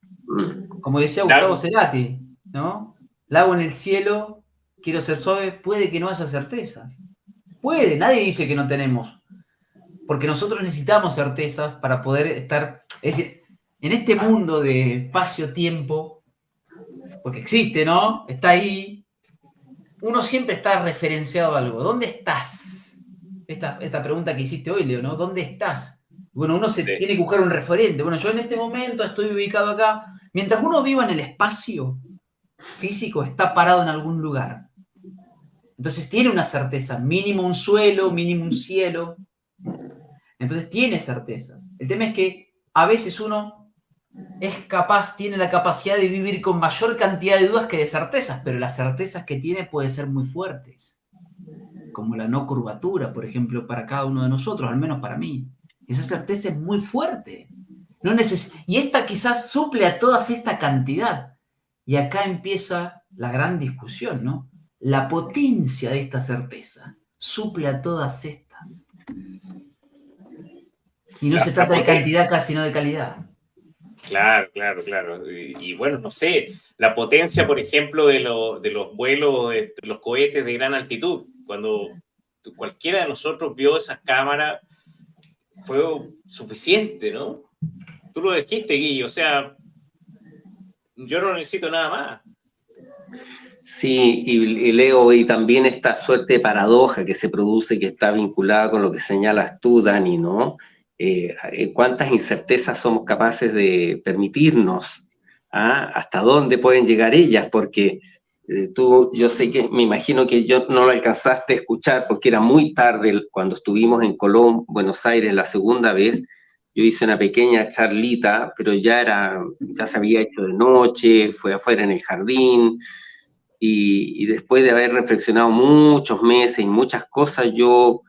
Como decía Gustavo Cerati, ¿no? Lago en el cielo, quiero ser suave, puede que no haya certezas. Puede, nadie dice que no tenemos. Porque nosotros necesitamos certezas para poder estar. Es decir, en este mundo de espacio-tiempo, porque existe, ¿no? Está ahí. Uno siempre está referenciado a algo. ¿Dónde estás? Esta pregunta que hiciste hoy, Leo, ¿no? ¿Dónde estás? Bueno, uno se tiene que buscar un referente. Bueno, yo en este momento estoy ubicado acá. Mientras uno viva en el espacio físico, está parado en algún lugar. Entonces tiene una certeza, mínimo un suelo, mínimo un cielo. Entonces tiene certezas. El tema es que a veces uno tiene la capacidad de vivir con mayor cantidad de dudas que de certezas, pero las certezas que tiene pueden ser muy fuertes, como la no curvatura, por ejemplo, para cada uno de nosotros, al menos para mí. Esa certeza es muy fuerte. Y esta quizás suple a toda esta cantidad. Y acá empieza la gran discusión, ¿no? La potencia de esta certeza suple a todas estas. Y no se trata de cantidad acá, sino de calidad. Claro, claro, claro. Y bueno, no sé, la potencia, por ejemplo, de los vuelos, de los cohetes de gran altitud. Cuando cualquiera de nosotros vio esas cámaras, fue suficiente, ¿no? Tú lo dijiste, Guillo, o sea, yo no necesito nada más. Sí, y Leo, y también esta suerte de paradoja que se produce, que está vinculada con lo que señalas tú, Dani, ¿no? ¿Cuántas incertezas somos capaces de permitirnos? ¿Ah? ¿Hasta dónde pueden llegar ellas? Porque yo sé que, me imagino que yo no lo alcanzaste a escuchar porque era muy tarde cuando estuvimos en Colón, Buenos Aires, la segunda vez. Yo hice una pequeña charlita, pero ya se había hecho de noche, fue afuera en el jardín. Y después de haber reflexionado muchos meses y muchas cosas, yo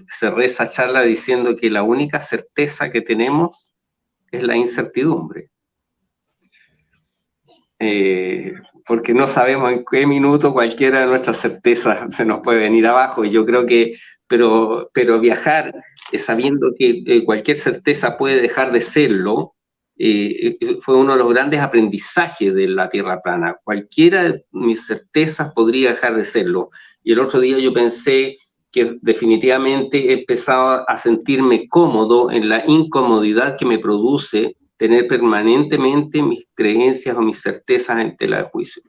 cerré esa charla diciendo que la única certeza que tenemos es la incertidumbre. Porque no sabemos en qué minuto cualquiera de nuestras certezas se nos puede venir abajo. Y yo creo que, pero viajar sabiendo que cualquier certeza puede dejar de serlo, fue uno de los grandes aprendizajes de la Tierra plana. Cualquiera de mis certezas podría dejar de serlo. Y el otro día yo pensé que definitivamente he empezado a sentirme cómodo en la incomodidad que me produce tener permanentemente mis creencias o mis certezas en tela de juicio.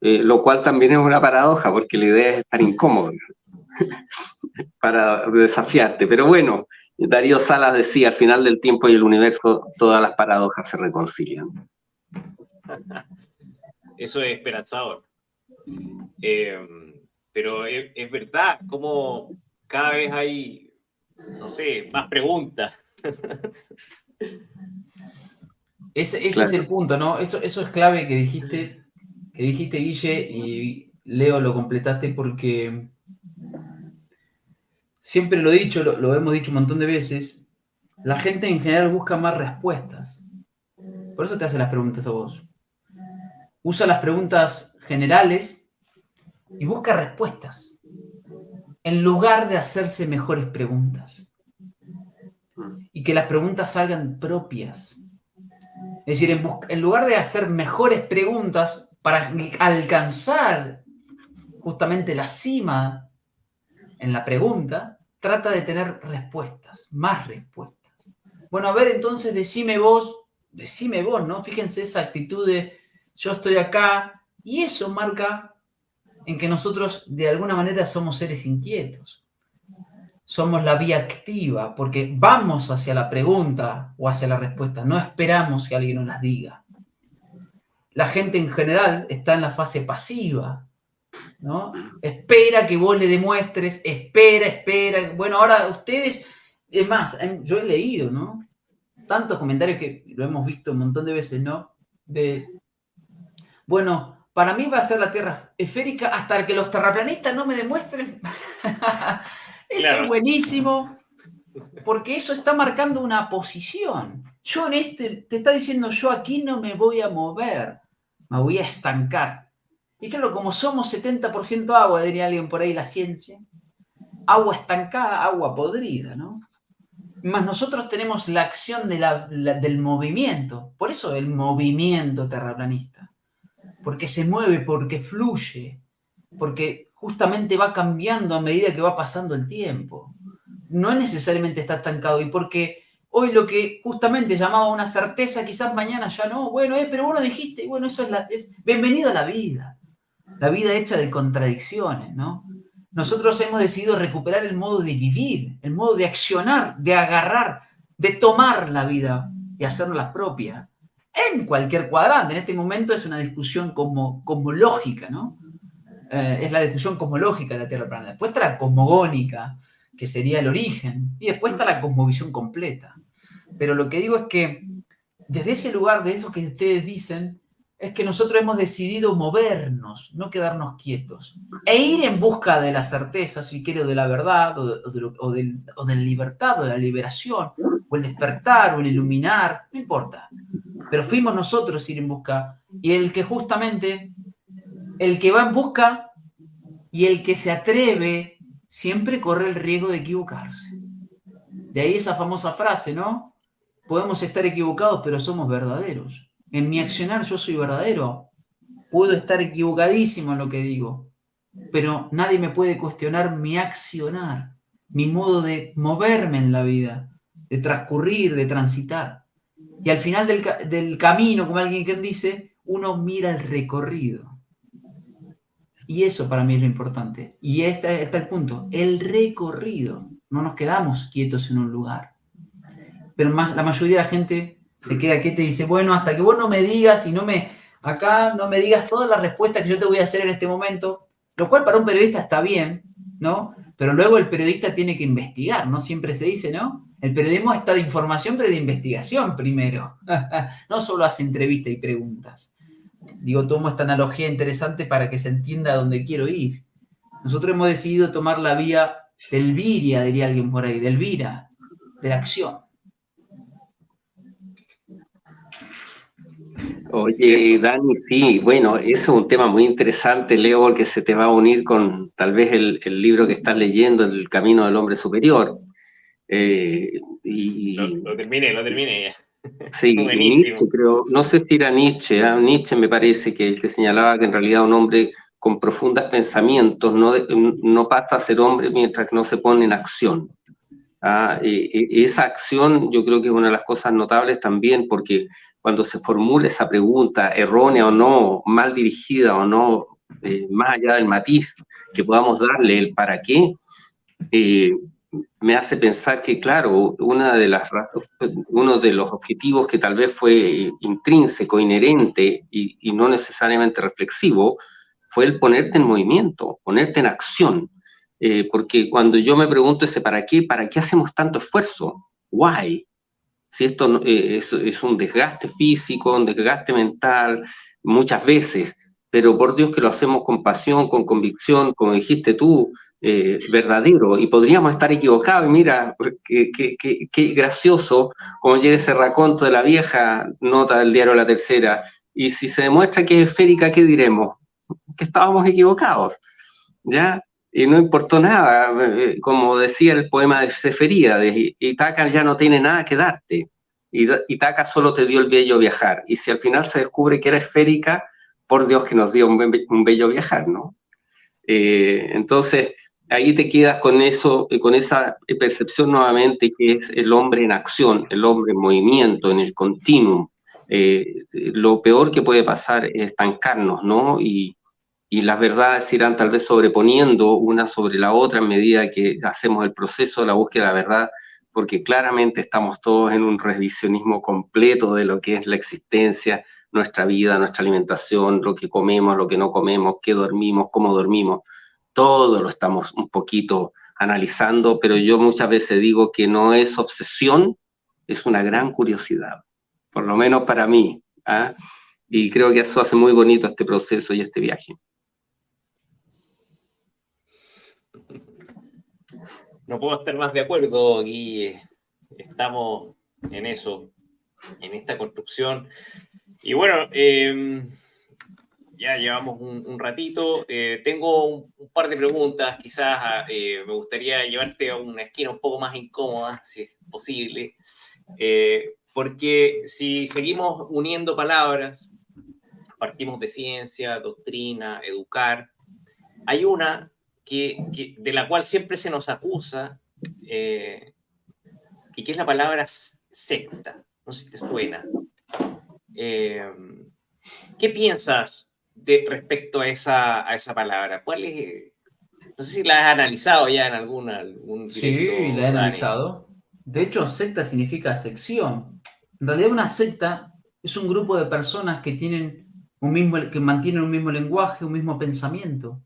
Lo cual también es una paradoja, porque la idea es estar incómodo para desafiarte. Pero bueno, Darío Salas decía, al final del tiempo y el universo, todas las paradojas se reconcilian. Eso es esperanzador. Pero es verdad, como cada vez hay, no sé, más preguntas. Ese es el punto, ¿no? Eso es clave que dijiste, Guille, y Leo lo completaste porque siempre lo he dicho, lo hemos dicho un montón de veces, la gente en general busca más respuestas. Por eso te hace las preguntas a vos. Usa las preguntas generales y busca respuestas, en lugar de hacerse mejores preguntas. Y que las preguntas salgan propias. Es decir, en lugar de hacer mejores preguntas para alcanzar justamente la cima en la pregunta, trata de tener respuestas, más respuestas. Bueno, a ver, entonces decime vos, ¿no? Fíjense esa actitud de yo estoy acá, y eso marca en que nosotros de alguna manera somos seres inquietos. Somos la vía activa, porque vamos hacia la pregunta o hacia la respuesta, no esperamos que alguien nos las diga. La gente en general está en la fase pasiva, ¿no? Espera que vos le demuestres, espera. Bueno, ahora ustedes, es más, yo he leído, ¿no? Tantos comentarios que lo hemos visto un montón de veces, ¿no? Bueno, para mí va a ser la Tierra esférica hasta que los terraplanistas no me demuestren. Eso claro. Es buenísimo, porque eso está marcando una posición. Yo te está diciendo, yo aquí no me voy a mover, me voy a estancar. Y claro, como somos 70% agua, diría alguien por ahí, la ciencia, agua estancada, agua podrida, ¿no? Más nosotros tenemos la acción del movimiento, por eso el movimiento terraplanista, porque se mueve, porque fluye, porque justamente va cambiando a medida que va pasando el tiempo. No es necesariamente está estancado, y porque hoy lo que justamente llamaba una certeza, quizás mañana ya no, bueno, pero vos lo dijiste, y bueno, eso es bienvenido a la vida hecha de contradicciones, ¿no? Nosotros hemos decidido recuperar el modo de vivir, el modo de accionar, de agarrar, de tomar la vida y hacerla propia, en cualquier cuadrante. En este momento es una discusión cosmológica, ¿no? Es la discusión cosmológica de la Tierra plana. Después está la cosmogónica, que sería el origen, y después está la cosmovisión completa. Pero lo que digo es que desde ese lugar, de eso que ustedes dicen, es que nosotros hemos decidido movernos, no quedarnos quietos, e ir en busca de la certeza, si quiero, de la verdad, o de la libertad, o de la liberación, o el despertar, o el iluminar, no importa. Pero fuimos nosotros ir en busca, y el que justamente, el que va en busca y el que se atreve, siempre corre el riesgo de equivocarse. De ahí esa famosa frase, ¿no? Podemos estar equivocados, pero somos verdaderos. En mi accionar yo soy verdadero. Puedo estar equivocadísimo en lo que digo, pero nadie me puede cuestionar mi accionar, mi modo de moverme en la vida, de transcurrir, de transitar. Y al final del camino, como alguien que dice, uno mira el recorrido. Y eso para mí es lo importante. Y este está el punto, el recorrido. No nos quedamos quietos en un lugar. Pero la mayoría de la gente se queda quieta y dice, bueno, hasta que vos no me digas y acá no me digas todas las respuestas que yo te voy a hacer en este momento, lo cual para un periodista está bien, ¿no? Pero luego el periodista tiene que investigar, ¿no? Siempre se dice, ¿no? El periodismo está de información, pero de investigación primero. No solo hace entrevistas y preguntas. Digo, tomo esta analogía interesante para que se entienda a dónde quiero ir. Nosotros hemos decidido tomar la vía del viria, diría alguien por ahí, del vira, de la acción. Oye, Dani, sí, bueno, eso es un tema muy interesante, Leo, porque se te va a unir con tal vez el libro que estás leyendo, El Camino del Hombre Superior. Lo terminé ya. Sí, Nietzsche, creo, no sé si era Nietzsche, Nietzsche me parece que señalaba que en realidad un hombre con profundos pensamientos no pasa a ser hombre mientras que no se pone en acción. Esa acción yo creo que es una de las cosas notables también, porque cuando se formula esa pregunta, errónea o no, mal dirigida o no, más allá del matiz que podamos darle, el para qué, me hace pensar que, claro, uno de los objetivos que tal vez fue intrínseco, inherente y no necesariamente reflexivo, fue el ponerte en movimiento, ponerte en acción. Porque cuando yo me pregunto ese ¿para qué hacemos tanto esfuerzo? ¿Why? Si esto es un desgaste físico, un desgaste mental, muchas veces, pero por Dios que lo hacemos con pasión, con convicción, como dijiste tú, verdadero, y podríamos estar equivocados, y mira, qué gracioso como llega ese raconto de la vieja nota del diario La Tercera, y si se demuestra que es esférica, ¿qué diremos? Que estábamos equivocados, ¿ya? Y no importó nada, como decía el poema de Seferíades, Ítaca ya no tiene nada que darte, Ítaca solo te dio el bello viajar, y si al final se descubre que era esférica, por Dios que nos dio un bello viajar, ¿no? Entonces, ahí te quedas con eso, con esa percepción nuevamente que es el hombre en acción, el hombre en movimiento, en el continuum. Lo peor que puede pasar es estancarnos, ¿no? Y las verdades se irán tal vez sobreponiendo una sobre la otra en medida que hacemos el proceso de la búsqueda de la verdad, porque claramente estamos todos en un revisionismo completo de lo que es la existencia, nuestra vida, nuestra alimentación, lo que comemos, lo que no comemos, qué dormimos, cómo dormimos. Todo lo estamos un poquito analizando, pero yo muchas veces digo que no es obsesión, es una gran curiosidad, por lo menos para mí. ¿Ah? Y creo que eso hace muy bonito este proceso y este viaje. No puedo estar más de acuerdo, Gui. Estamos en eso, en esta construcción. Y bueno, ya llevamos un ratito. Tengo un par de preguntas. Quizás me gustaría llevarte a una esquina un poco más incómoda, si es posible. Porque si seguimos uniendo palabras, partimos de ciencia, doctrina, educar, hay una de la cual siempre se nos acusa, y que es la palabra secta. No sé si te suena. ¿Qué piensas respecto a esa palabra? ¿Cuál es? No sé si la has analizado ya en algún directo. Sí, la he analizado. De hecho, secta significa sección. En realidad, una secta es un grupo de personas que mantienen un mismo lenguaje, un mismo pensamiento.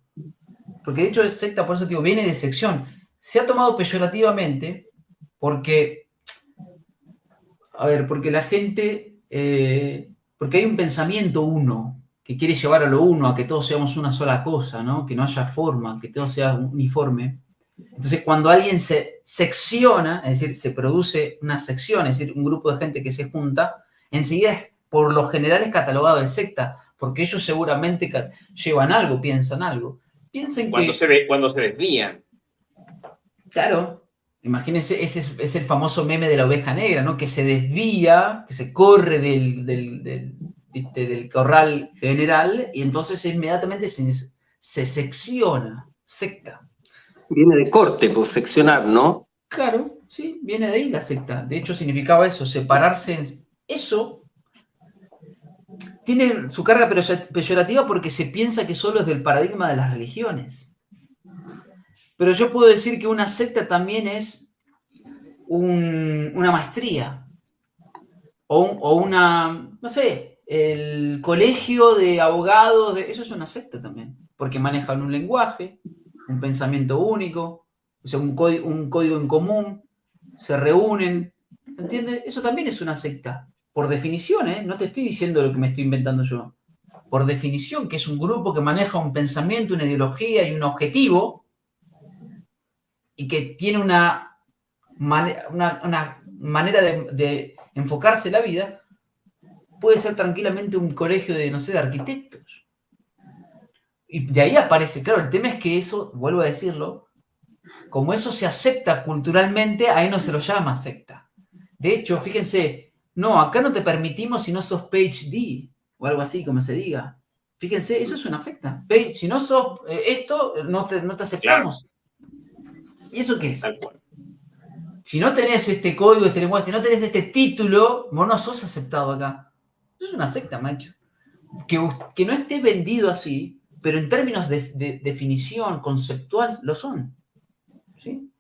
Porque de hecho es secta, por eso digo, viene de sección. Se ha tomado peyorativamente porque la gente, porque hay un pensamiento uno que quiere llevar a lo uno, a que todos seamos una sola cosa, ¿no? Que no haya forma, que todo sea uniforme. Entonces, cuando alguien se secciona, es decir, se produce una sección, es decir, un grupo de gente que se junta, enseguida por lo general es catalogado de secta, porque ellos seguramente llevan algo, piensan algo. Piensen cuando se desvían. Claro, imagínense, ese es el famoso meme de la oveja negra, ¿no? Que se desvía, que se corre del corral general y entonces inmediatamente se secciona, secta. Viene de corte, pues seccionar, ¿no? Claro, sí, viene de ahí la secta. De hecho, significaba eso, separarse eso tiene su carga peyorativa porque se piensa que solo es del paradigma de las religiones. Pero yo puedo decir que una secta también es una maestría o una, no sé, el colegio de abogados, eso es una secta también, porque manejan un lenguaje, un pensamiento único, o sea, un código en común, se reúnen, ¿se entiende? Eso también es una secta, por definición, ¿eh? No te estoy diciendo lo que me estoy inventando yo. Por definición, que es un grupo que maneja un pensamiento, una ideología y un objetivo, y que tiene una manera de enfocarse la vida, puede ser tranquilamente un colegio de, no sé, de arquitectos. Y de ahí aparece, claro, el tema es que eso, vuelvo a decirlo, como eso se acepta culturalmente, ahí no se lo llama secta. De hecho, fíjense, no, acá no te permitimos si no sos PhD, o algo así, como se diga. Fíjense, eso es una secta. Si no sos esto, no te aceptamos. Claro. ¿Y eso qué es? Tal cual. Si no tenés este código, este lenguaje, si no tenés este título, vos no sos aceptado acá. Eso es una secta, macho. Que no esté vendido así, pero en términos de definición conceptual lo son. ¿Sí?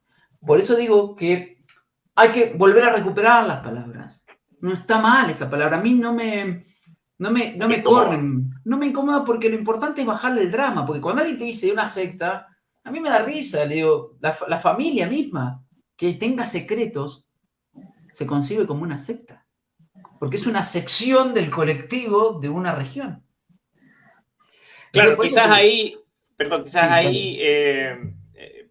Por eso digo que hay que volver a recuperar las palabras. No está mal esa palabra. A mí no me corren. No me incomoda porque lo importante es bajarle el drama. Porque cuando alguien te dice una secta, a mí me da risa. Le digo, la familia misma que tenga secretos se concibe como una secta. Porque es una sección del colectivo de una región. Claro, Entonces, quizás ahí, perdón, quizás sí, ahí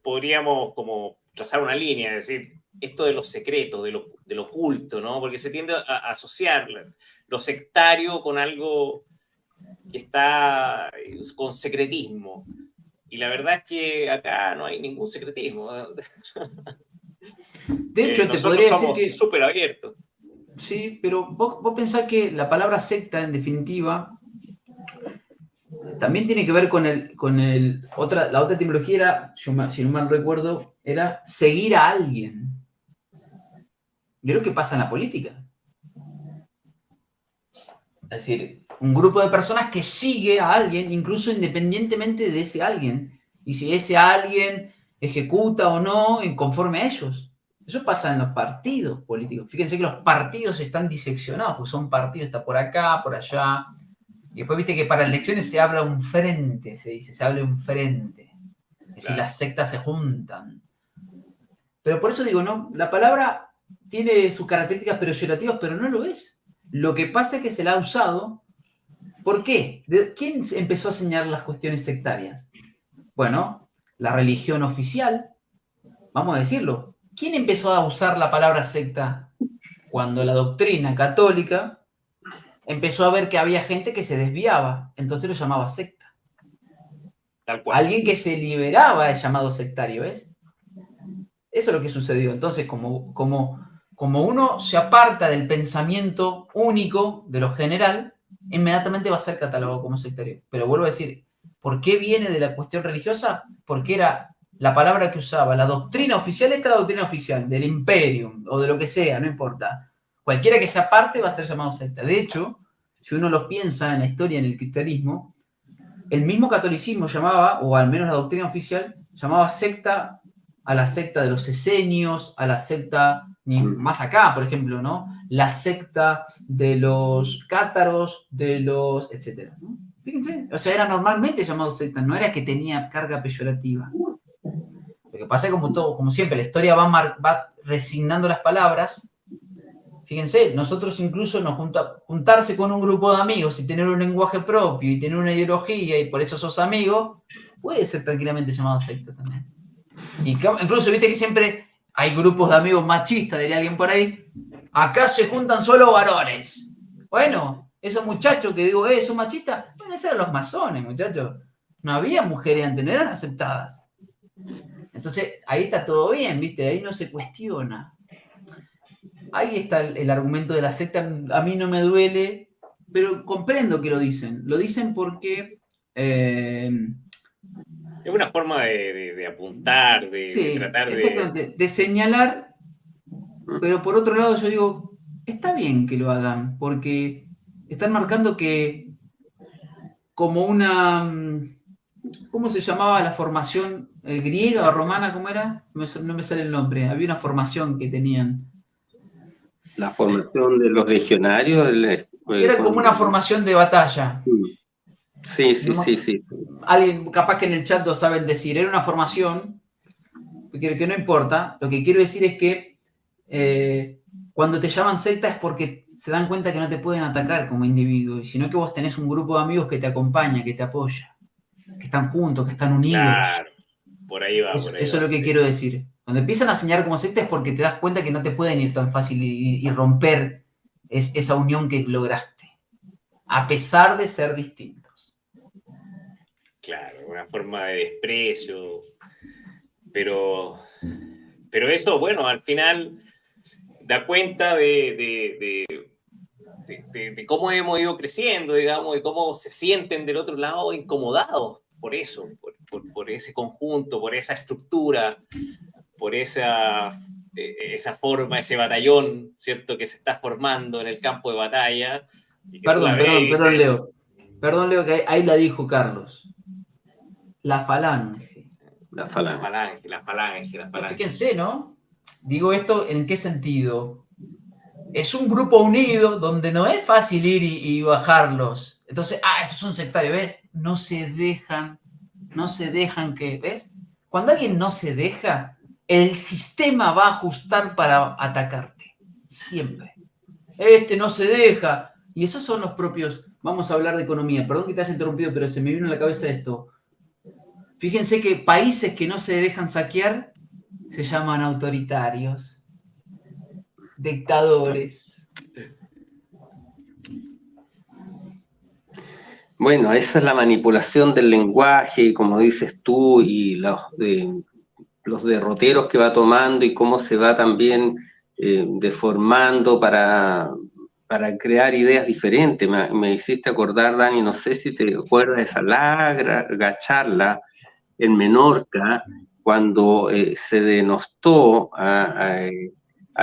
podríamos como trazar una línea, es decir, esto de los secretos, de lo oculto, ¿no? Porque se tiende a asociar lo sectario con algo que está con secretismo. Y la verdad es que acá no hay ningún secretismo. De hecho, te nosotros podría decir somos que súper abiertos. sí, pero vos pensás que la palabra secta, en definitiva, también tiene que ver con la otra etimología era, si no mal recuerdo, era seguir a alguien. Yo creo que pasa en la política. Es decir, un grupo de personas que sigue a alguien, incluso independientemente de ese alguien. Y si ese alguien ejecuta o no conforme a ellos. Eso pasa en los partidos políticos. Fíjense que los partidos están diseccionados, porque son partidos, está por acá, por allá. Y después viste que para elecciones se habla un frente, se habla un frente. Es decir, las sectas se juntan. Pero por eso digo, no, la palabra tiene sus características peyorativas, pero no lo es. Lo que pasa es que se la ha usado. ¿Por qué? ¿Quién empezó a señalar las cuestiones sectarias? Bueno, la religión oficial, vamos a decirlo. ¿Quién empezó a usar la palabra secta? Cuando la doctrina católica empezó a ver que había gente que se desviaba, entonces lo llamaba secta. Tal cual. Alguien que se liberaba es llamado sectario, ¿ves? Eso es lo que sucedió. Entonces, como uno se aparta del pensamiento único, de lo general, inmediatamente va a ser catalogado como sectario. Pero vuelvo a decir, ¿por qué viene de la cuestión religiosa? Porque era la palabra que usaba la doctrina oficial, esta es la doctrina oficial, del imperium o de lo que sea, no importa. Cualquiera que se aparte va a ser llamado secta. De hecho, si uno lo piensa en la historia, en el cristianismo, el mismo catolicismo llamaba, o al menos la doctrina oficial, llamaba secta a la secta de los esenios, a la secta, más acá, por ejemplo, ¿no? La secta de los cátaros, de los, etcétera, ¿no? Fíjense, o sea, era normalmente llamado secta, no era que tenía carga peyorativa. Lo que pasa es que como siempre, la historia va resignando las palabras. Fíjense, nosotros incluso juntarse con un grupo de amigos y tener un lenguaje propio y tener una ideología y por eso sos amigo, puede ser tranquilamente llamado secta también. Y incluso viste que siempre hay grupos de amigos machistas, diría alguien por ahí. Acá se juntan solo varones. Bueno, esos muchachos que digo, son machistas, bueno, esos eran los masones, muchachos. No había mujeres antes, no eran aceptadas. Entonces, ahí está todo bien, viste, ahí no se cuestiona. Ahí está el argumento de la secta. A mí no me duele, pero comprendo que lo dicen. Lo dicen porque... es una forma de apuntar, de sí, tratar exactamente, de señalar, pero por otro lado yo digo, está bien que lo hagan, porque están marcando que como una, ¿cómo se llamaba la formación griega o romana? ¿Cómo era? No me sale el nombre. Había una formación que tenían. La formación de los legionarios, Era como una formación de batalla. Sí, sí, No sí, sí. Alguien capaz que en el chat lo saben decir. Era una formación que no importa. Lo que quiero decir es que cuando te llaman secta es porque se dan cuenta que no te pueden atacar como individuo, sino que vos tenés un grupo de amigos que te acompaña, que te apoya, que están juntos, que están unidos. Claro, por ahí va, Eso por ahí es va. lo que quiero decir. Cuando empiezan a señalar como secta es porque te das cuenta que no te pueden ir tan fácil y romper esa unión que lograste, a pesar de ser distintos. Claro, una forma de desprecio. Pero eso, bueno, al final da cuenta de cómo hemos ido creciendo, digamos, de cómo se sienten del otro lado incomodados por eso, por ese conjunto, por esa estructura, por esa forma, ese batallón, ¿cierto?, que se está formando en el campo de batalla. Y que Perdón, Leo. Perdón, Leo, que ahí la dijo Carlos. La falange. La falange. La falange. Fíjense, ¿no? Digo esto, ¿en qué sentido? Es un grupo unido donde no es fácil ir y bajarlos. Entonces, estos son sectarios, ¿ves? No se dejan que, ¿ves? Cuando alguien no se deja, el sistema va a ajustar para atacarte. Siempre. Este no se deja. Y esos son los propios. Vamos a hablar de economía. Perdón que te haya interrumpido, pero se me vino a la cabeza esto. Fíjense que países que no se dejan saquear se llaman autoritarios, dictadores. Bueno, esa es la manipulación del lenguaje, como dices tú, y los derroteros que va tomando y cómo se va también deformando para crear ideas diferentes. Me hiciste acordar, Dani, no sé si te acuerdas de esa larga charla en Menorca, cuando se denostó a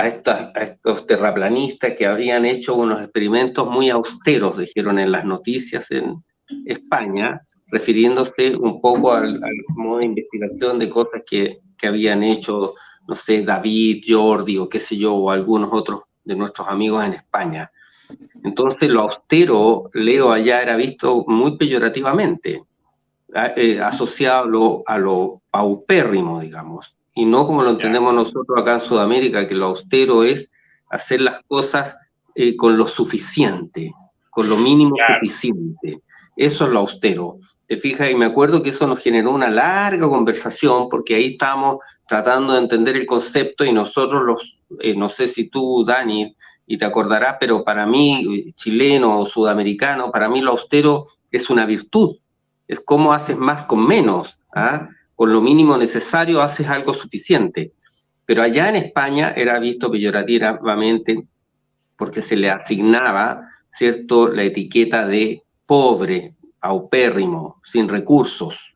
estos terraplanistas que habían hecho unos experimentos muy austeros, dijeron en las noticias en España, refiriéndose un poco al modo de investigación de cosas que habían hecho, no sé, David, Jordi o qué sé yo, o algunos otros de nuestros amigos en España. Entonces lo austero, Leo, allá era visto muy peyorativamente, asociado a lo paupérrimo, digamos, y no como lo entendemos nosotros acá en Sudamérica, que lo austero es hacer las cosas con lo suficiente, con lo mínimo suficiente. Eso es lo austero. Te fijas, y me acuerdo que eso nos generó una larga conversación, porque ahí estamos tratando de entender el concepto y nosotros no sé si tú, Dani, y te acordarás, pero para mí, chileno o sudamericano, para mí lo austero es una virtud. Es cómo haces más con menos, ¿ah? Con lo mínimo necesario haces algo suficiente. Pero allá en España era visto peyorativamente porque se le asignaba, ¿cierto?, la etiqueta de pobre, paupérrimo, sin recursos.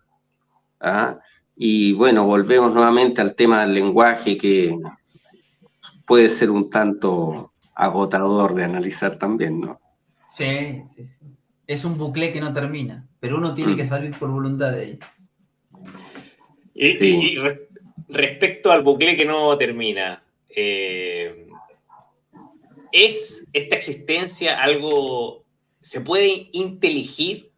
¿Ah? Y bueno, volvemos nuevamente al tema del lenguaje, que puede ser un tanto agotador de analizar también, ¿no? Sí. Es un bucle que no termina, pero uno tiene que salir por voluntad de ahí. Y respecto al bucle que no termina, ¿es esta existencia algo, se puede inteligir?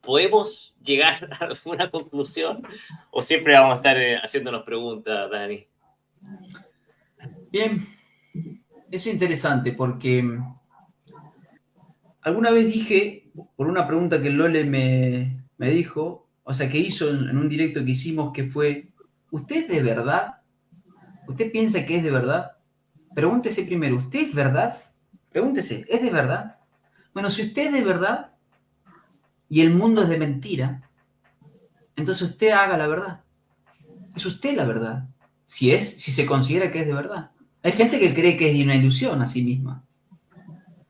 ¿Podemos llegar a alguna conclusión? ¿O siempre vamos a estar haciéndonos preguntas, Dani? Bien, eso es interesante porque alguna vez dije, por una pregunta que Lole me dijo, o sea, que hizo en un directo que hicimos, que fue, ¿usted es de verdad? ¿Usted piensa que es de verdad? Pregúntese primero, ¿usted es verdad? Pregúntese, ¿es de verdad? Bueno, si usted es de verdad y el mundo es de mentira, entonces usted haga la verdad. Es usted la verdad. Si se considera que es de verdad. Hay gente que cree que es una ilusión a sí misma.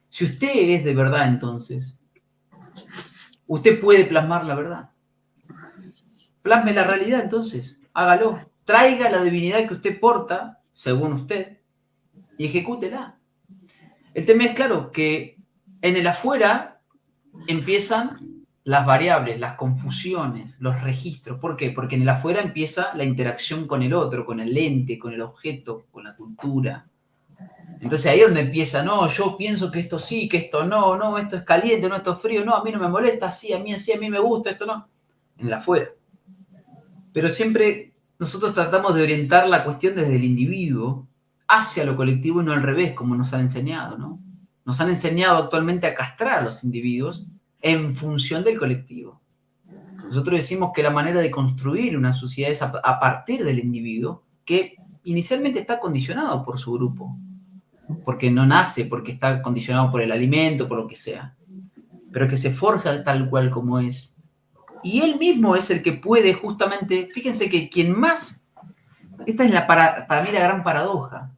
Si usted es de verdad, entonces, usted puede plasmar la verdad. Plasme la realidad, entonces, hágalo. Traiga la divinidad que usted porta, según usted, y ejecútela. El tema es, claro, que en el afuera empiezan las variables, las confusiones, los registros. ¿Por qué? Porque en el afuera empieza la interacción con el otro, con el ente, con el objeto, con la cultura. Entonces ahí es donde empieza, no, yo pienso que esto sí, que esto no, no, esto es caliente, no, esto es frío, no, a mí no me molesta, sí, a mí me gusta, esto no. En el afuera. Pero siempre nosotros tratamos de orientar la cuestión desde el individuo hacia lo colectivo y no al revés, como nos han enseñado, ¿no? Nos han enseñado actualmente a castrar a los individuos en función del colectivo. Nosotros decimos que la manera de construir una sociedad es a partir del individuo, que inicialmente está condicionado por su grupo, porque no nace, porque está condicionado por el alimento, por lo que sea, pero que se forja tal cual como es. Y él mismo es el que puede justamente, fíjense que quien más, esta es para mí la gran paradoja,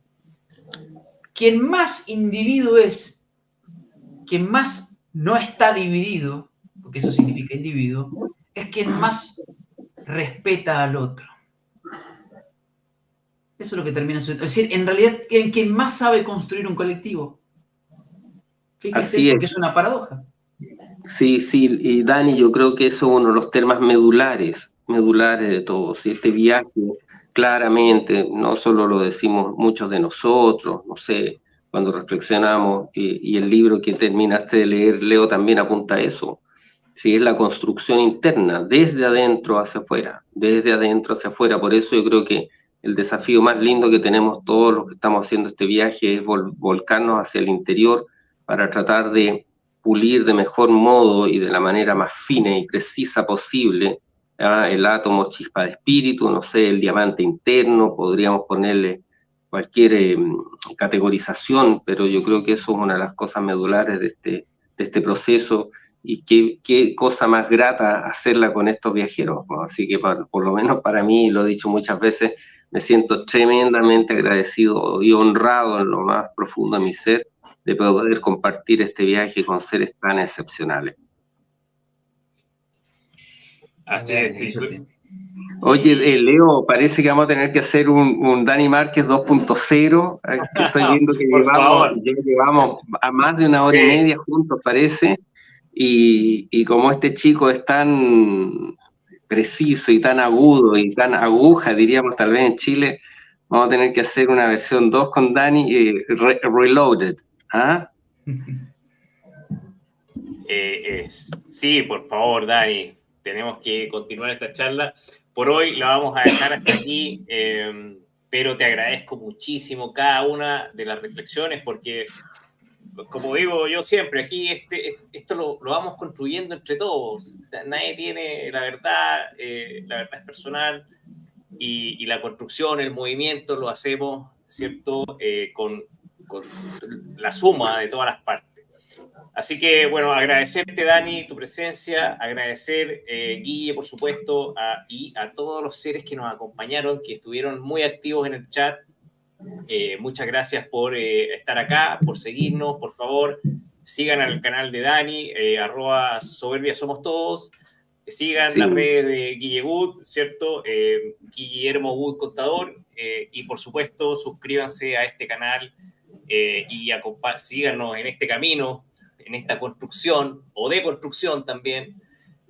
quien más individuo es, quien más no está dividido, porque eso significa individuo, es quien más respeta al otro. Eso es lo que termina sucediendo. Es decir, en realidad, quien más sabe construir un colectivo. Fíjense, porque es una paradoja. Sí, sí, y Dani, yo creo que eso es uno de los temas medulares de todo. Si este viaje, claramente, no solo lo decimos muchos de nosotros, no sé, cuando reflexionamos, y el libro que terminaste de leer, Leo, también apunta a eso. Si es la construcción interna, desde adentro hacia afuera, desde adentro hacia afuera. Por eso yo creo que el desafío más lindo que tenemos todos los que estamos haciendo este viaje es volcarnos hacia el interior para tratar de pulir de mejor modo y de la manera más fina y precisa posible el átomo chispa de espíritu, no sé, el diamante interno, podríamos ponerle cualquier categorización, pero yo creo que eso es una de las cosas medulares de este proceso. Y qué cosa más grata hacerla con estos viajeros, ¿no? Así que por lo menos para mí, lo he dicho muchas veces, me siento tremendamente agradecido y honrado en lo más profundo de mi ser de poder compartir este viaje con seres tan excepcionales. Así es. Oye, Leo, parece que vamos a tener que hacer un Dani Márquez 2.0. Estoy viendo que llevamos a más de 1 hora y media juntos, parece. Y como este chico es tan preciso y tan agudo y tan aguja, diríamos tal vez en Chile, vamos a tener que hacer una versión 2 con Dani, reloaded. ¿Ah? Sí, por favor, Dani, tenemos que continuar esta charla. Por hoy la vamos a dejar hasta aquí, pero te agradezco muchísimo cada una de las reflexiones porque, como digo yo siempre, aquí esto lo vamos construyendo entre todos. Nadie tiene la verdad es personal y la construcción, el movimiento lo hacemos, ¿cierto? Con la suma de todas las partes. Así que, bueno, agradecerte, Dani, tu presencia, agradecer, Guille, por supuesto, y a todos los seres que nos acompañaron, que estuvieron muy activos en el chat. Muchas gracias por estar acá, por seguirnos. Por favor, sigan al canal de Dani, @soberbia somos todos. Sigan las redes de Guille Wood, ¿cierto? Guillermo Wood Contador. Y, por supuesto, suscríbanse a este canal y síganos en este camino, en esta construcción o deconstrucción también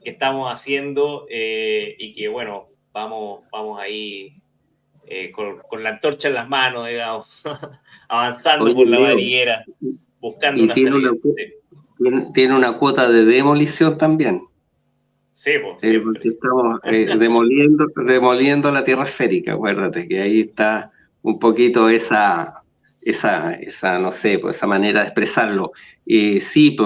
que estamos haciendo y que, bueno, vamos ahí con la antorcha en las manos, digamos, avanzando por la varillera, buscando una salida. Tiene una cuota de demolición también. Sí, pues, siempre. Porque estamos demoliendo la tierra esférica, acuérdate, que ahí está un poquito esa no sé, pues esa manera de expresarlo. Sí,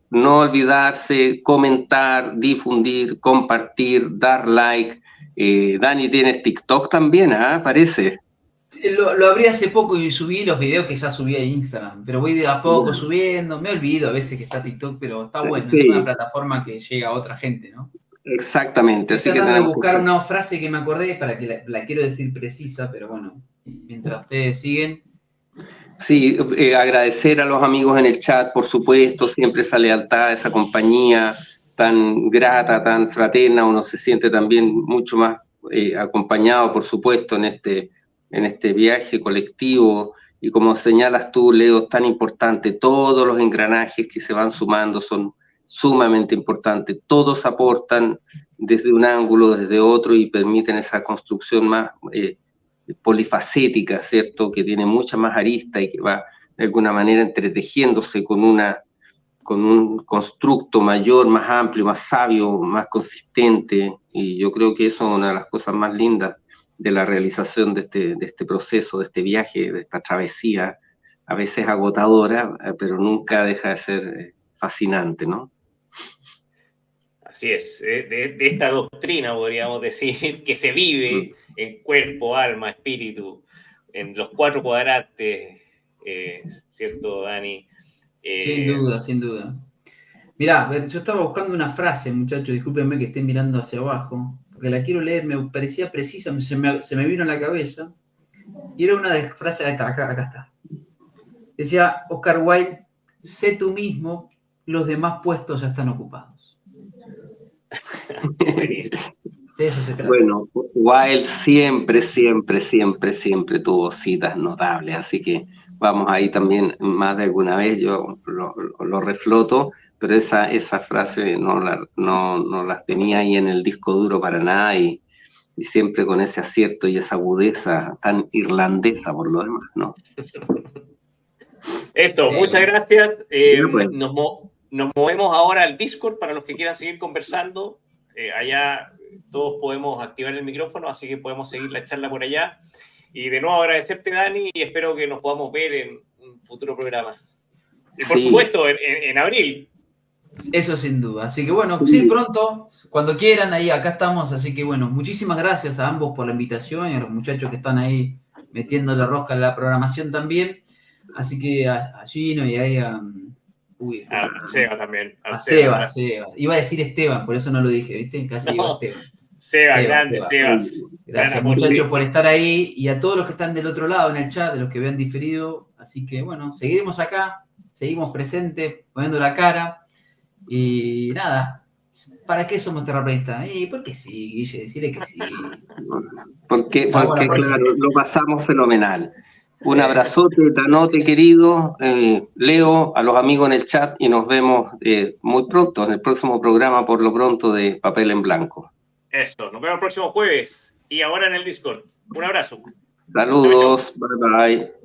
no olvidarse, comentar, difundir, compartir, dar like. Dani, tienes TikTok también, parece. Lo abrí hace poco y subí los videos que ya subí a Instagram, pero voy de a poco subiendo, me olvido a veces que está TikTok, pero está bueno, es una plataforma que llega a otra gente, ¿no? Exactamente. Estoy tratando de buscar una frase que me acordé para que la quiero decir precisa, pero bueno, mientras ustedes siguen. Sí, agradecer a los amigos en el chat, por supuesto, siempre esa lealtad, esa compañía tan grata, tan fraterna, uno se siente también mucho más acompañado, por supuesto, en este viaje colectivo y como señalas tú, Leo, es tan importante, todos los engranajes que se van sumando son sumamente importantes, todos aportan desde un ángulo, desde otro, y permiten esa construcción más polifacética, ¿cierto?, que tiene mucha más arista y que va de alguna manera entretejiéndose con un constructo mayor, más amplio, más sabio, más consistente, y yo creo que eso es una de las cosas más lindas de la realización de este proceso, de este viaje, de esta travesía, a veces agotadora, pero nunca deja de ser fascinante, ¿no? Así es, de esta doctrina podríamos decir que se vive en cuerpo, alma, espíritu, en los 4 cuadrantes, ¿cierto, Dani? Sin duda, sin duda. Mirá, a ver, yo estaba buscando una frase, muchachos, discúlpenme que estén mirando hacia abajo, porque la quiero leer, me parecía precisa, se me vino a la cabeza, y era una de las frases, acá está. Decía Oscar Wilde, sé tú mismo, los demás puestos ya están ocupados. De eso se trata. Bueno, Wilde siempre tuvo citas notables, así que vamos ahí también más de alguna vez, yo lo refloto, pero esa frase no la tenía ahí en el disco duro para nada, y siempre con ese acierto y esa agudeza tan irlandesa por lo demás, ¿no? Esto, Sí, muchas bueno. gracias. Pues. Nos movemos ahora al Discord para los que quieran seguir conversando. Allá todos podemos activar el micrófono, así que podemos seguir la charla por allá. Y de nuevo agradecerte, Dani, y espero que nos podamos ver en un futuro programa. Y por supuesto, en abril. Eso sin duda. Así que bueno, sí, pronto, cuando quieran, ahí acá estamos. Así que bueno, muchísimas gracias a ambos por la invitación y a los muchachos que están ahí metiendo la rosca en la programación también. Así que a Gino y ahí a Seba también. A Seba. Iba a decir Esteban, por eso no lo dije, ¿viste? Casi digo Esteban. Seba, grande, Seba. Gracias, muchachos, por estar ahí y a todos los que están del otro lado en el chat, de los que vean diferido. Así que bueno, seguiremos acá, seguimos presentes, poniendo la cara. Y nada, ¿para qué somos terraplanistas? Porque sí, Guille, decirle que sí. Porque claro, lo pasamos fenomenal. Un abrazote, Tanote querido, Leo, a los amigos en el chat, y nos vemos muy pronto en el próximo programa, por lo pronto, de Papel en Blanco. Eso, nos vemos el próximo jueves y ahora en el Discord. Un abrazo. Saludos, bye bye.